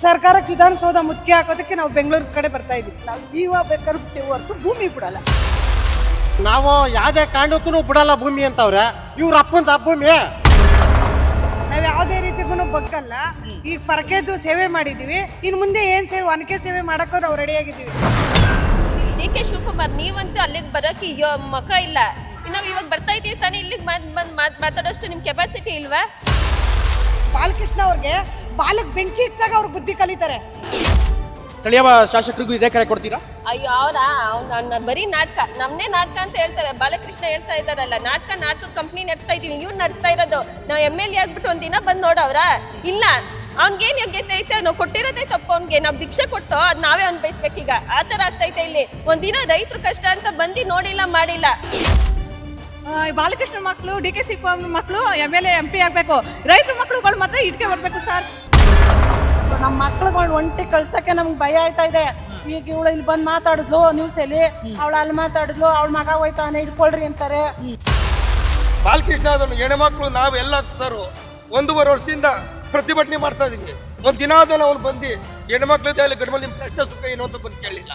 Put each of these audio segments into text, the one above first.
ಸರ್ಕಾರಕ್ಕೆ ವಿಧಾನಸೌಧ ಮುತ್ತಿಗೆ ಹಾಕೋದಕ್ಕೆ ನಾವು ಬೆಂಗಳೂರು ಕಡೆ ಬರ್ತಾ ಇದೀವಿ. ನಾವು ಜೀವ ಬೇಕಾದ್ರೆ ಬಿಟ್ಟಿವಿ ಹೊರತು ಭೂಮಿ ಬಿಡಲ್ಲ. ನಾವು ಯಾವುದೇ ಕಾರಣಕ್ಕೂ ಬಿಡಲ್ಲ ಭೂಮಿ ಅಂತವ್ರೆ. ಇವ್ರ ಅಪ್ಪಂದ ಭೂಮಿ ನಾವು ಯಾವುದೇ ರೀತಿಗೂ ಬಗ್ಗಲ್ಲ. ಈಗ ಪರಕೆದ್ದು ಸೇವೆ ಮಾಡಿದೀವಿ. ಇನ್ನು ಮುಂದೆ ಏನ್ ಸೇವೆ, ಒನಕೆ ಸೇವೆ ಮಾಡಕ್ಕೂ ನಾವು ರೆಡಿ ಆಗಿದ್ದೀವಿ. ಡಿ.ಕೆ. ಶಿವಕುಮಾರ್, ನೀವಂತೂ ಅಲ್ಲಿಗೆ ಬರೋಕೆ ಮಕ ಇಲ್ಲ. ನಾವು ಇವಾಗ ಬರ್ತಾ ಇದೀವಿ ತಾನೇ, ಇಲ್ಲಿಗೆ ಮಾತಾಡೋಷ್ಟು ನಿಮ್ಮ ಕೆಪಾಸಿಟಿ ಇಲ್ವಾ? ಬಾಲಕೃಷ್ಣ ಅವ್ರಿಗೆ ಬಾಲಕ್ ಬೆಂಕಿ ಇಕ್ದಾಗ ಅವ್ರ ಬುದ್ಧಿ ಕಲಿತಾರೆ. ಸ್ಥಳೀಯ ಶಾಸಕರಿಗೂ ಇದೇ ಕರೆ ಕೊಡ್ತೀರಾ? ಅಯ್ಯೋ ಅವ್ನ ಬರೀ ನಾಟಕ, ನಮ್ಮನ್ನೇ ನಾಟಕ ಅಂತ ಹೇಳ್ತಾರೆ. ಬಾಲಕೃಷ್ಣ ಹೇಳ್ತಾ ಇದ್ದಾರಲ್ಲ, ನಾಟಕ ಕಂಪ್ನಿ ನಡೆಸ್ತಾ ಇದೀವಿ, ಇವ್ನು ನಡೆಸ್ತಾ ಇರೋದು. ನಾವು MLA ಆಗ್ಬಿಟ್ಟು ಒಂದಿನ ಬಂದು ನೋಡವ್ರ ಇಲ್ಲ. ಅವ್ನಿಗೇನು ಯೋಗ್ಯತೆ ಐತೆ? ನಾವು ಕೊಟ್ಟಿರೋದೇ ತಪ್ಪು. ಅವ್ನಿಗೆ ನಾವು ಭಿಕ್ಷೆ ಕೊಟ್ಟು ಅದು ನಾವೇ ಅನ್ಭವಿಸ್ಬೇಕೀಗ. ಆ ಥರ ಆಗ್ತೈತೆ ಇಲ್ಲಿ. ಒಂದಿನ ರೈತರು ಕಷ್ಟ ಅಂತ ಬಂದು ನೋಡಿಲ್ಲ, ಮಾಡಿಲ್ಲ. ಬಾಲಕೃಷ್ಣ ಮಕ್ಕಳು, ಡಿ.ಕೆ. ಶಿವಕುಮಾರ್ ಮಕ್ಕಳು MLA MP ಆಗಬೇಕು. ರೈತರ ಮಕ್ಕಳುಗಳು ಮಾತ್ರ ಇಟ್ಕೆ ಬರ್ಬೇಕು ಸರ್. ನಮ್ಮ ಮಕ್ಳುಗಳು ಒಂಟಿ ಕಳ್ಸಕ್ಕೆ ನಮ್ಗೆ ಭಯ ಆಯ್ತಾ ಇದೆ. ಈಗ ಇವಳು ಇಲ್ಲಿ ಬಂದು ಮಾತಾಡಿದ್ಲು ನ್ಯೂಸಲ್ಲಿ, ಅವಳು ಅಲ್ಲಿ ಮಾತಾಡಿದ್ಲು, ಅವಳ ಮಗ ಹೋಯ್ತಾನೆ ಹಿಡ್ಕೊಳ್ರಿ ಅಂತಾರೆ. ಬಾಲಕೃಷ್ಣ ಅದನ್ನು ಹೆಣ್ಮಕ್ಳು ನಾವೆಲ್ಲ ಸರ್ 1.5 ವರ್ಷದಿಂದ ಪ್ರತಿಭಟನೆ ಮಾಡ್ತಾ ಇದೀವಿ. ಒಂದು ದಿನ ಅದನ್ನು ಅವ್ನು ಬಂದು ಹೆಣ್ಮಕ್ಳದ್ದು ಅಲ್ಲಿ ಗಡ್ಮಲ್ಲಿ ಕಷ್ಟ ಸುಖ ಏನು ಅಂತ ಬಂದು ಕೇಳಿಲ್ಲ.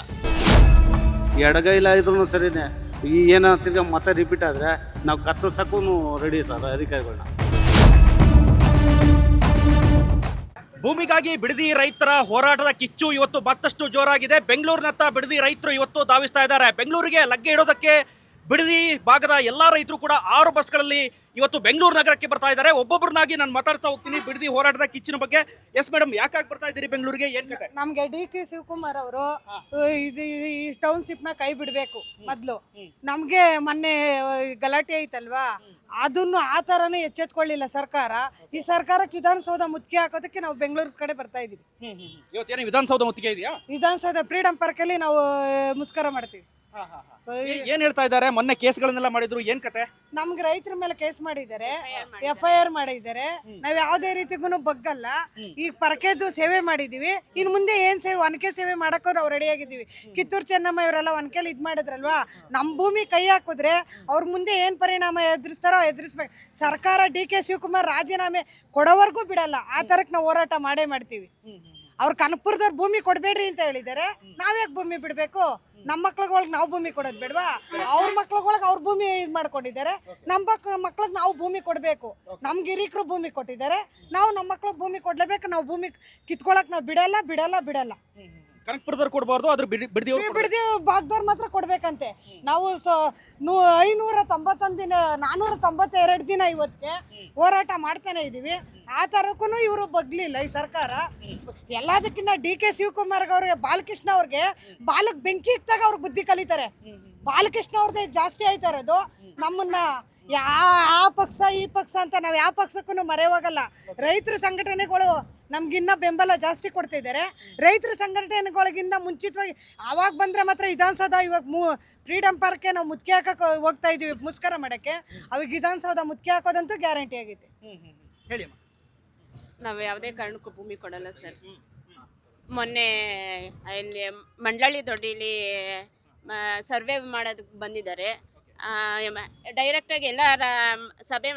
ಎಡಗೈಲ ಇದ್ರೂ ಸರಿನೇ. ಈ ಏನಂತಿದ್ದ ಮತ್ತೆ ರಿಪೀಟ್ ಆದರೆ ನಾವು ಕತ್ತರಿಸಕ್ಕೂ ರೆಡಿ ಸರ್ ಅಧಿಕಾರಿಗಳನ್ನ. ಭೂಮಿಗಾಗಿ ಬಿಡದಿ ರೈತರ ಹೋರಾಟದ ಕಿಚ್ಚು ಇವತ್ತು ಮತ್ತಷ್ಟು ಜೋರಾಗಿದೆ. ಬೆಂಗಳೂರಿನತ್ತ ಬಿಡದಿ ರೈತರು ಇವತ್ತು ಧಾವಿಸ್ತಾ ಇದ್ದಾರೆ. ಬೆಂಗಳೂರಿಗೆ ಲಗ್ಗೆ ಇಡೋದಕ್ಕೆ ಬಿಡದಿ ಭಾಗದ ಎಲ್ಲ ರೈತರು ಕೂಡ 6 ಬಸ್ಗಳಲ್ಲಿ ಇವತ್ತು ಬೆಂಗಳೂರು ನಗರಕ್ಕೆ ಬರ್ತಾ ಇದ್ದಾರೆ. ಒಬ್ಬೊಬ್ಬರನ್ನಾಗಿ ನಾನು ಮಾತಾಡ್ತಾ ಹೋಗ್ತೀನಿ ಬಿಡದಿ ಹೋರಾಟದ ಕಿಚ್ಚಿನ ಬಗ್ಗೆ. ಎಸ್ ಮೇಡಮ್, ಯಾಕಾಗಿ ಬರ್ತಾ ಇದ್ದೀರಿ ಬೆಂಗಳೂರಿಗೆ? ಏನ್ ಕತೆ? ನಮ್ಗೆ ಡಿ.ಕೆ. ಶಿವಕುಮಾರ್ ಅವರು ಈ ಟೌನ್ಶಿಪ್ ನ ಕೈ ಬಿಡ್ಬೇಕು ಮೊದ್ಲು. ನಮ್ಗೆ ಮೊನ್ನೆ ಗಲಾಟೆ ಐತಲ್ವಾ, ಅದನ್ನು ಆ ತರನೇ ಎಚ್ಚೆತ್ಕೊಳ್ಳಿಲ್ಲ ಸರ್ಕಾರ. ಈ ಸರ್ಕಾರಕ್ಕೆ ವಿಧಾನಸೌಧ ಮುತ್ತಿಗೆ ಹಾಕೋದಕ್ಕೆ ನಾವು ಬೆಂಗಳೂರು ಕಡೆ ಬರ್ತಾ ಇದೀವಿ. ಇವತ್ತೇನು ವಿಧಾನಸೌಧ ಮುತ್ತಿಗೆ ಇದೆಯಾ? ವಿಧಾನಸೌಧ ಫ್ರೀಡಂ ಪಾರ್ಕ್ ಅಲ್ಲಿ ನಾವು ಮುಸ್ಕರ ಮಾಡ್ತೀವಿ. ಏನ್ ಹೇಳ್ತಾ ಇದ್ದಾರೆ? ಮೊನ್ನೆ ಕೇಸ್ಗಳನ್ನೆಲ್ಲ ಮಾಡಿದ್ರು, ಏನ್ ಕತೆ? ನಮ್ಗೆ ರೈತರ ಮೇಲೆ ಕೇಸ್ ಮಾಡಿದ್ದಾರೆ, FIR ಮಾಡಿದ್ದಾರೆ. ನಾವ್ ಯಾವುದೇ ರೀತಿಗೂ ಬಗ್ಗಲ್ಲ. ಈಗ ಪರಕೆದ್ದು ಸೇವೆ ಮಾಡಿದೀವಿ. ಇನ್ನು ಮುಂದೆ ಏನ್ ಸೇವೆ, ಒನಕೆ ಸೇವೆ ಮಾಡಕ್ಕೂ ನಾವು ರೆಡಿ ಆಗಿದ್ದೀವಿ. ಕಿತ್ತೂರು ಚೆನ್ನಮ್ಮ ಇವರೆಲ್ಲ ಒನಕೆಲಿ ಇದ್ ಮಾಡಿದ್ರಲ್ವಾ, ನಮ್ ಭೂಮಿ ಕೈ ಹಾಕಿದ್ರೆ ಅವ್ರ ಮುಂದೆ ಏನ್ ಪರಿಣಾಮ ಎದುರಿಸ್ತಾರೋ ಎದುರಿಸ್ಬೇಕು. ಸರ್ಕಾರ ಡಿ.ಕೆ. ಶಿವಕುಮಾರ್ ರಾಜೀನಾಮೆ ಕೊಡೋವರೆಗೂ ಬಿಡಲ್ಲ. ಆ ತರಕ್ ನಾವು ಹೋರಾಟ ಮಾಡೇ ಮಾಡ್ತೀವಿ. ಅವ್ರ ಕನಕಪುರದವ್ರು ಭೂಮಿ ಕೊಡ್ಬೇಡ್ರಿ ಅಂತ ಹೇಳಿದ್ದಾರೆ. ನಾವ್ಯಾಕೆ ಭೂಮಿ ಬಿಡ್ಬೇಕು? ನಮ್ಮ ಮಕ್ಳುಗಳಿಗೆ ನಾವು ಭೂಮಿ ಕೊಡೋದು ಬೇಡವಾ? ಅವ್ರ ಮಕ್ಳುಗಳಿಗೆ ಅವ್ರ ಭೂಮಿ ಇದು ಮಾಡ್ಕೊಂಡಿದ್ದಾರೆ. ನಮ್ಮ ಮಕ್ಳಿಗೆ ನಾವು ಭೂಮಿ ಕೊಡಬೇಕು. ನಮ್ಗೆ ಹಿರೀಕರು ಭೂಮಿ ಕೊಟ್ಟಿದ್ದಾರೆ, ನಾವು ನಮ್ಮ ಮಕ್ಳಿಗೆ ಭೂಮಿ ಕೊಡ್ಲೇಬೇಕು. ನಾವು ಭೂಮಿ ಕಿತ್ಕೊಳಕ್ ನಾವು ಬಿಡಲ್ಲ. ಕನಕಪುರದವ್ರು ಕೊಡಬಾರ್ದು, ಅದ್ರ ಬಿಡದಿ ಭಾಗದವ್ರು ಮಾತ್ರ ಕೊಡ್ಬೇಕಂತೆ. ನಾವು 591 ದಿನ 492 ದಿನ ಇವತ್ತಿಗೆ ಹೋರಾಟ ಮಾಡ್ತಾನೆ ಇದೀವಿ. ಆ ತರಕ್ಕೂ ಇವರು ಬಗ್ಲಿಲ್ಲ ಈ ಸರ್ಕಾರ. ಎಲ್ಲದಕ್ಕಿಂತ ಡಿ.ಕೆ. ಶಿವಕುಮಾರ್ ಅವ್ರಿಗೆ, ಬಾಲಕೃಷ್ಣ ಅವ್ರಿಗೆ ಬಾಲಕ್ ಬೆಂಕಿ ಇಕ್ದಾಗ ಅವ್ರ ಬುದ್ಧಿ ಕಲಿತಾರೆ. ಬಾಲಕೃಷ್ಣ ಅವ್ರದ್ದೇ ಜಾಸ್ತಿ ಆಯ್ತಾ ಇರೋದು. ನಮ್ಮನ್ನ ಆ ಪಕ್ಷ ಈ ಪಕ್ಷ ಅಂತ ನಾವು ಯಾವ ಪಕ್ಷಕ್ಕೂ ಮರೆ ಹೋಗಲ್ಲ. ರೈತರ ಸಂಘಟನೆಗಳು ನಮ್ಗಿನ್ನ ಬೆಂಬಲ ಜಾಸ್ತಿ ಕೊಡ್ತಿದ್ದಾರೆ. ರೈತರ ಸಂಘಟನೆಗಳಿಗಿಂತ ಮುಂಚಿತವಾಗಿ ಆವಾಗ ಬಂದರೆ ಮಾತ್ರ ವಿಧಾನಸೌಧ, ಇವಾಗ ಫ್ರೀಡಂ ಪಾರ್ಕ್ಗೆ ನಾವು ಮುತ್ತಿಗೆ ಹಾಕಕ್ಕೆ ಹೋಗ್ತಾ ಇದೀವಿ ಮುಸ್ಕರ ಮಾಡೋಕ್ಕೆ. ಅವಾಗ ವಿಧಾನಸೌಧ ಮುತ್ತಿಗೆ ಹಾಕೋದಂತೂ ಗ್ಯಾರಂಟಿ ಆಗೈತೆ. ಹೇಳಿ. ನಾವು ಯಾವುದೇ ಕಾರಣಕ್ಕೂ ಭೂಮಿ ಕೊಡಲ್ಲ ಸರ್. ಮೊನ್ನೆ ಇಲ್ಲಿ ಮಂಡಳಿ ದೊಡ್ಡಿಲಿ ಸರ್ವೆ ಮಾಡೋದಕ್ಕೆ ಬಂದಿದ್ದಾರೆ. ಡೈರೆಕ್ಟಾಗಿ ಎಲ್ಲ ಸಭೆ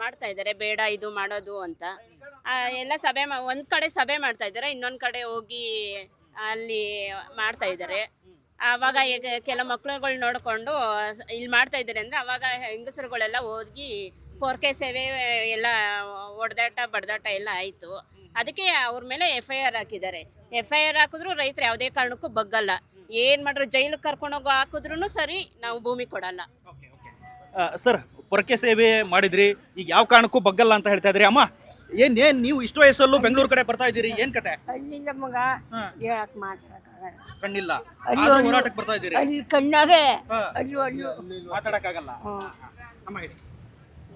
ಮಾಡ್ತಾ ಇದ್ದಾರೆ, ಬೇಡ ಇದು ಮಾಡೋದು ಅಂತ. ಎಲ್ಲ ಸಭೆ ಒಂದು ಕಡೆ ಸಭೆ ಮಾಡ್ತಾ ಇದ್ದಾರೆ, ಇನ್ನೊಂದು ಕಡೆ ಹೋಗಿ ಅಲ್ಲಿ ಮಾಡ್ತಾ ಇದ್ದಾರೆ. ಆವಾಗ ಈಗ ಕೆಲ ಮಕ್ಳುಗಳು ನೋಡಿಕೊಂಡು ಇಲ್ಲಿ ಮಾಡ್ತಾ ಇದ್ದಾರೆ ಅಂದರೆ ಅವಾಗ ಹೆಂಗಸರುಗಳೆಲ್ಲ ಹೋಗಿ ಪೊರ್ಕೆ ಸೇವೆ ಎಲ್ಲ ಬಡ್ದಾಟ ಎಲ್ಲ ಆಯಿತು. ಅದಕ್ಕೆ ಅವ್ರ ಮೇಲೆ FIR ಹಾಕಿದ್ದಾರೆ. FIR ಹಾಕಿದ್ರು ರೈತರು ಯಾವುದೇ ಕಾರಣಕ್ಕೂ ಬಗ್ಗಲ್ಲ. ಏನು ಮಾಡ್ರು, ಜೈಲಿಗೆ ಕರ್ಕೊಂಡೋಗಿ ಹಾಕಿದ್ರು ಸರಿ, ನಾವು ಭೂಮಿ ಕೊಡಲ್ಲ. ಸರ್, ಪೊರಕೆ ಸೇವೆ ಮಾಡಿದ್ರಿ, ಈಗ ಯಾವ ಕಾರಣಕ್ಕೂ ಬಗ್ಗಲ್ಲ ಅಂತ ಹೇಳ್ತಾ ಇದ್ರಿ. ಅಮ್ಮ, ಏನ್ ನೀವು ಇಷ್ಟು ವಯಸ್ಸಲ್ಲೂ ಬೆಂಗಳೂರು ಕಡೆ ಬರ್ತಾ ಇದ್ದೀರಿ, ಏನ್ ಕತೆ? ಕಣ್ಣಿಲ್ಲ, ಹೋರಾಟಕ್ಕೆ ಬರ್ತಾ ಇದ್ದೀರಿ, ಮಾತಾಡಕ್ಕಾಗಲ್ಲ. ಅಮ್ಮ ಹೇಳಿ.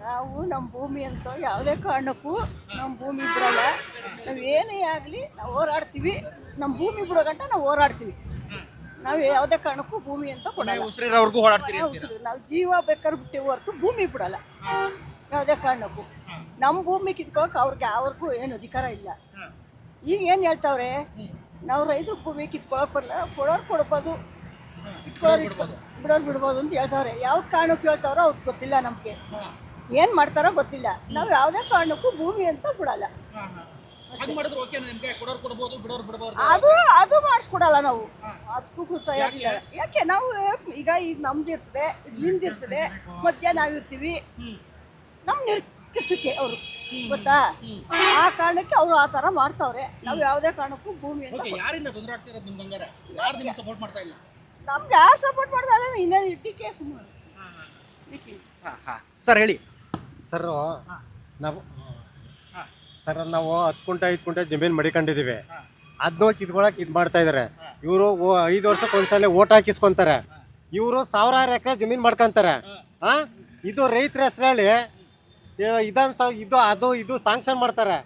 ನಾವು ನಮ್ಮ ಭೂಮಿ ಅಂತ ಯಾವುದೇ ಕಾರಣಕ್ಕೂ ನಮ್ಮ ಭೂಮಿ ಬಿಡಲ್ಲ. ನಾವು ಏನೇ ಆಗಲಿ ನಾವು ಹೋರಾಡ್ತೀವಿ. ನಮ್ಮ ಭೂಮಿ ಬಿಡೋ ಗಂಟ ನಾವು ಹೋರಾಡ್ತೀವಿ. ನಾವು ಯಾವುದೇ ಕಾರಣಕ್ಕೂ ಭೂಮಿ ಅಂತ ಕೊಡಲ್ಲ. ನಾವು ಜೀವ ಬೇಕಾದ್ರೆ ಬಿಟ್ಟಿವಿ ಹೊರತು ಭೂಮಿ ಬಿಡಲ್ಲ ಯಾವುದೇ ಕಾರಣಕ್ಕೂ. ನಮ್ಮ ಭೂಮಿ ಕಿತ್ಕೊಳಕ್ಕೆ ಅವ್ರಿಗೂ ಏನು ಅಧಿಕಾರ ಇಲ್ಲ. ಈಗ ಏನು ಹೇಳ್ತಾವ್ರೆ, ನಾವು ರೈತರ ಭೂಮಿ ಕಿತ್ಕೊಳಕ್ಕೆ ಬರಲ್ಲ, ಕೊಡೋರು ಕೊಡ್ಬೋದು, ಬಿಡೋರು ಬಿಡ್ಬೋದು ಅಂತ ಹೇಳ್ತಾವ್ರೆ. ಯಾವ ಕಾರಣಕ್ಕೆ ಹೇಳ್ತಾವ್ರೋ ಅವ್ರಿಗೆ ಗೊತ್ತಿಲ್ಲ. ನಮಗೆ ಏನು ಮಾಡ್ತಾರೋ ಗೊತ್ತಿಲ್ಲ. ನಾವು ಯಾವುದೇ ಕಾರಣಕ್ಕೂ ಭೂಮಿ ಅಂತ ಬಿಡಲ್ಲ. ಹಾಗೆ ಮಾಡಿದ್ರೆ ಓಕೆ ನಿಮ್ಗೆ ಕೊಡೋರು ಕೊಡ್ಬೋದು ಬಿಡೋರು ಬಿಡಬಹುದು ಅದು ಮಾಡಿಸ್ಕೊಡಲ್ಲ ನಾವು ಅದಕ್ಕೂ ತಯಾರಿಲ್ಲ. ಯಾಕೆ ನಾವು ಈಗ ನಮ್ದು ಇರ್ತದೆ, ನಿಂದಿರ್ತದೆ, ಮಧ್ಯ ನಾವಿರ್ತೀವಿ, ನಮ್ಮ ನಿರ್ಕಿಸಕ್ಕೆ ಅವರು ಗೊತ್ತಾ, ಆ ಕಾರಣಕ್ಕೆ ಅವರು ಆ ಥರ ಮಾಡ್ತಾವ್ರೆ. ನಾವು ಯಾವುದೇ ಕಾರಣಕ್ಕೂ ಭೂಮಿ ಅಂತ ಯಾರಿಂದ ತೊಂದರೆ ಆಗ್ತಿರೋದು ನಿಮ್ಗೆ ಹಂಗಾರೆ? ಯಾರು ನಿಮ್ಗೆ ಸಪೋರ್ಟ್ ಮಾಡ್ತಾ ಇಲ್ಲ? ನಮ್ಗೆ ಯಾರು ಸಪೋರ್ಟ್ ಮಾಡ್ತಾ ಇಲ್ಲ, ಇನ್ನೇನು ಇಟ್ಟಿಗೆ ಸುಮ್ಮನೆ. ಸರ್ ಹೇಳಿ. ಸರ್ ನಾವು ನಾವು 10 ಕುಂಟೆ 5 ಕುಂಟೆ ಜಮೀನು ಮಡಿಕೊಂಡಿದ್ದೀವಿ. ಅದನ್ನೋ ಕಿತ್ಕೊಳಕ್ಕೆ ಇದು ಮಾಡ್ತಾ ಇದ್ದಾರೆ ಇವರು. 5 ವರ್ಷಕ್ಕೆ ಒಂದ್ಸಲ ಓಟ್ ಹಾಕಿಸ್ಕೊಂತಾರೆ ಇವರು. 1000 ಎಕರೆ ಜಮೀನು ಮಾಡ್ಕೊಂತಾರೆ. ಇದು ರೈತರ ಹೆಸರಲ್ಲಿ ಇದು ಸಾಂಕ್ಷನ್ ಮಾಡ್ತಾರೆ.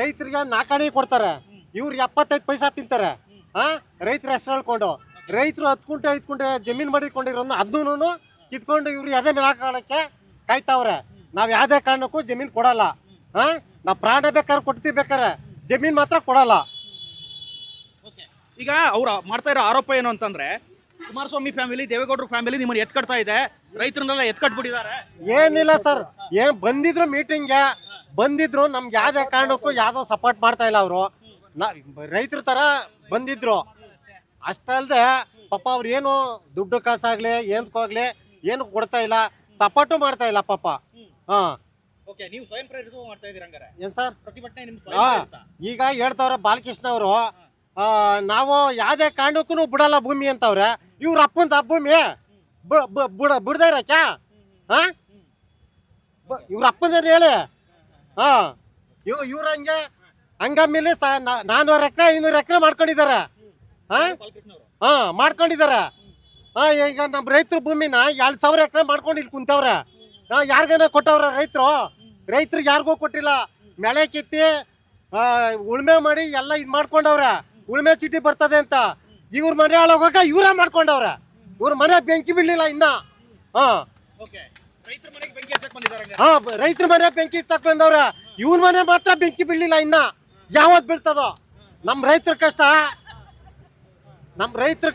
ರೈತರಿಗೆ ನಾಲ್ಕಾಣಿ ಕೊಡ್ತಾರೆ. ಇವ್ರು 75 ಪೈಸಾ ತಿಂತಾರೆ. ರೈತರ ಹೆಸರು ಹೇಳ್ಕೊಂಡು ರೈತರು 10 ಕುಂಟೆ 5 ಕುಂಟೆ ಜಮೀನು ಮಾಡಿಕೊಂಡಿರೋದು ಅದನ್ನೂ ಕಿತ್ಕೊಂಡು ಇವ್ರು ಯಾವುದೇ ಮೇಲೆ ಹಾಕೋಳಕ್ಕೆ ಕಾಯ್ತಾವ್ರೆ. ನಾವು ಯಾವುದೇ ಕಾರಣಕ್ಕೂ ಜಮೀನು ಕೊಡಲ್ಲ. ನಾವು ಪ್ರಾಣ ಬೇಕಾದ್ರೆ ಕೊಡ್ತೀವಿ, ಬೇಕಾರೆ ಜಮೀನು ಮಾತ್ರ ಕೊಡಲ್ಲ. ಈಗ ಅವ್ರು ಮಾಡ್ತಾ ಇರೋ ಆರೋಪ ಏನು ಅಂತಂದ್ರೆ, ಕುಮಾರಸ್ವಾಮಿ ಫ್ಯಾಮಿಲಿ, ದೇವೇಗೌಡರ ಫ್ಯಾಮಿಲಿ ನಿಮ್ಮನ್ನು ಎತ್ಕಟ್ತಾ ಇದೆ, ರೈತರನ್ನೆಲ್ಲ ಎತ್ಕಟ್ಬಿಟ್ಟಿದ್ದಾರೆ. ಏನಿಲ್ಲ ಸರ್, ಏನ್ ಬಂದಿದ್ರು ಮೀಟಿಂಗ್ಗೆ ಬಂದಿದ್ರು, ನಮ್ಗೆ ಯಾವುದೇ ಕಾರಣಕ್ಕೂ ಯಾವುದೋ ಸಪೋರ್ಟ್ ಮಾಡ್ತಾ ಇಲ್ಲ ಅವರು. ರೈತರ ಥರ ಬಂದಿದ್ರು. ಅಷ್ಟಲ್ಲದೆ ಪಾಪ ಅವ್ರು ಏನು ದುಡ್ಡು ಕಾಸಾಗ್ಲಿ ಏನಕ್ಕೋಗ್ಲಿ ಏನು ಕೊಡ್ತಾ ಇಲ್ಲ, ಸಪೋರ್ಟು ಮಾಡ್ತಾ ಇಲ್ಲ ಪಾಪ. ನೀವು ಸ್ವಯಂ ಪ್ರೇರಿತ ಮಾಡ್ತಾ ಇದ್ದೀರಾ ಹಂಗಾರೆ? ಏನ್ ಸರ್ ಪ್ರತಿಭಟನೆ ನಿಮ್ಗೆ ಸ್ವಯಂ ಪ್ರೇರಿತ? ಈಗ ಹೇಳ್ತಾವ್ರೆ ಬಾಲಕೃಷ್ಣ ಅವರು, ನಾವು ಯಾವುದೇ ಕಾರಣಕ್ಕೂ ಬಿಡಲ್ಲ ಭೂಮಿ ಅಂತವ್ರೆ. ಇವ್ರ ಅಪ್ಪಂದ ಭೂಮಿ ಬಿಡದೇ ಇರಕ್ಕ? ಇವ್ರ ಅಪ್ಪಂದೇನು ಹೇಳಿ? ಇವ್ರ ಹಂಗಮ್ಮೇಲೆ 400 ಎಕರೆ 500 ಎಕರೆ ಮಾಡ್ಕೊಂಡಿದ್ದಾರೆ. ಮಾಡ್ಕೊಂಡಿದ್ದಾರೆ. ಈಗ ನಮ್ಮ ರೈತರ ಭೂಮಿನ 2000 ಎಕರೆ ಮಾಡ್ಕೊಂಡು ಇಲ್ಲಿ ಕುಂತವ್ರೆ. ಯಾರಿಗೇನ ಕೊಟ್ಟವ್ರೆ ರೈತರು? ರೈತರಿಗೆ ಯಾರಿಗೂ ಕೊಟ್ಟಿಲ್ಲ. ಮಳೆ ಕಿತ್ತಿ ಉಳುಮೆ ಮಾಡಿ ಎಲ್ಲ ಇದು ಮಾಡ್ಕೊಂಡವ್ರೆ. ಉಳುಮೆ ಚೀಟಿ ಬರ್ತದೆ ಅಂತ ಇವ್ರ ಮನೆ ಹಾಳಾಗೋಗ ಇವರೇ ಮಾಡ್ಕೊಂಡವ್ರೆ. ಇವ್ರ ಮನೆ ಬೆಂಕಿ ಬೀಳಲಿಲ್ಲ ಇನ್ನ. ರೈತರ ಮನೆ ಬೆಂಕಿ ತಕೊಂಡವ್ರೆ. ಇವ್ರ ಮನೆ ಮಾತ್ರ ಬೆಂಕಿ ಬೀಳಲಿಲ್ಲ ಇನ್ನ. ಯಾವತ್ ಬೀಳ್ತದೋ? ನಮ್ಮ ರೈತರ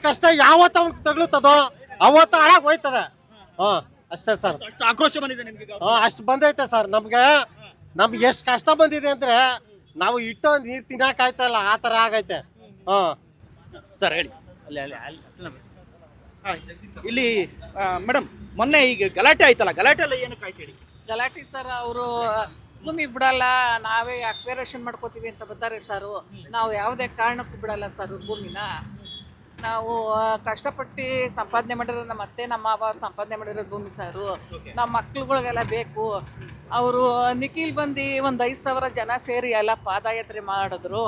ಕಷ್ಟ ಯಾವತ್ತು ಅವ್ನಿಗೆ ತಗಲುತ್ತದೋ ಅವತ್ತು ಹಾಳಾಗಿ ಹೋಯ್ತದೆ. ಅಷ್ಟೇ ಸರ್. ಆಕ್ರೋಶ ಬಂದಿದೆ ನಿಮ್ಗೆ? ಅಷ್ಟು ಬಂದೈತೆ ಸರ್. ನಮ್ಗೆ ಎಷ್ಟು ಕಷ್ಟ ಬಂದಿದೆ ಅಂದ್ರೆ ನಾವು ಇಟ್ಟು ನೀರು ತಿನ್ನಕಾಯ್ತಾ ಇಲ್ಲ, ಆ ಥರ ಆಗೈತೆ. ಸರ್ ಹೇಳಿ. ಇಲ್ಲಿ ಮೇಡಮ್, ಮೊನ್ನೆ ಈಗ ಗಲಾಟೆ ಆಯ್ತಲ್ಲ, ಗಲಾಟೆ ಎಲ್ಲ ಏನಕ್ಕೆ ಆಯ್ತು ಹೇಳಿ? ಗಲಾಟೆ ಸರ್, ಅವರು ಭೂಮಿ ಬಿಡಲ್ಲ, ನಾವೇ ಅಕ್ವೇರೇಷನ್ ಮಾಡ್ಕೋತೀವಿ ಅಂತ ಬರ್ತಾರೆ ಸರ್. ನಾವು ಯಾವುದೇ ಕಾರಣಕ್ಕೂ ಬಿಡಲ್ಲ ಸರ್ ಭೂಮಿನ. ನಾವು ಕಷ್ಟಪಟ್ಟು ಸಂಪಾದನೆ ಮಾಡಿರೋ ನಮ್ಮ ಅತ್ತೆ ನಮ್ಮ ಮಾವ ಸಂಪಾದನೆ ಮಾಡಿರೋ ಭೂಮಿ ಸಾರು. ನಮ್ಮ ಮಕ್ಳುಗಳಿಗೆಲ್ಲ ಬೇಕು. ಅವರು ನಿಖಿಲ್ ಬಂದು ಒಂದು 5,000 ಜನ ಸೇರಿ ಎಲ್ಲ ಪಾದಯಾತ್ರೆ ಮಾಡಿದ್ರು.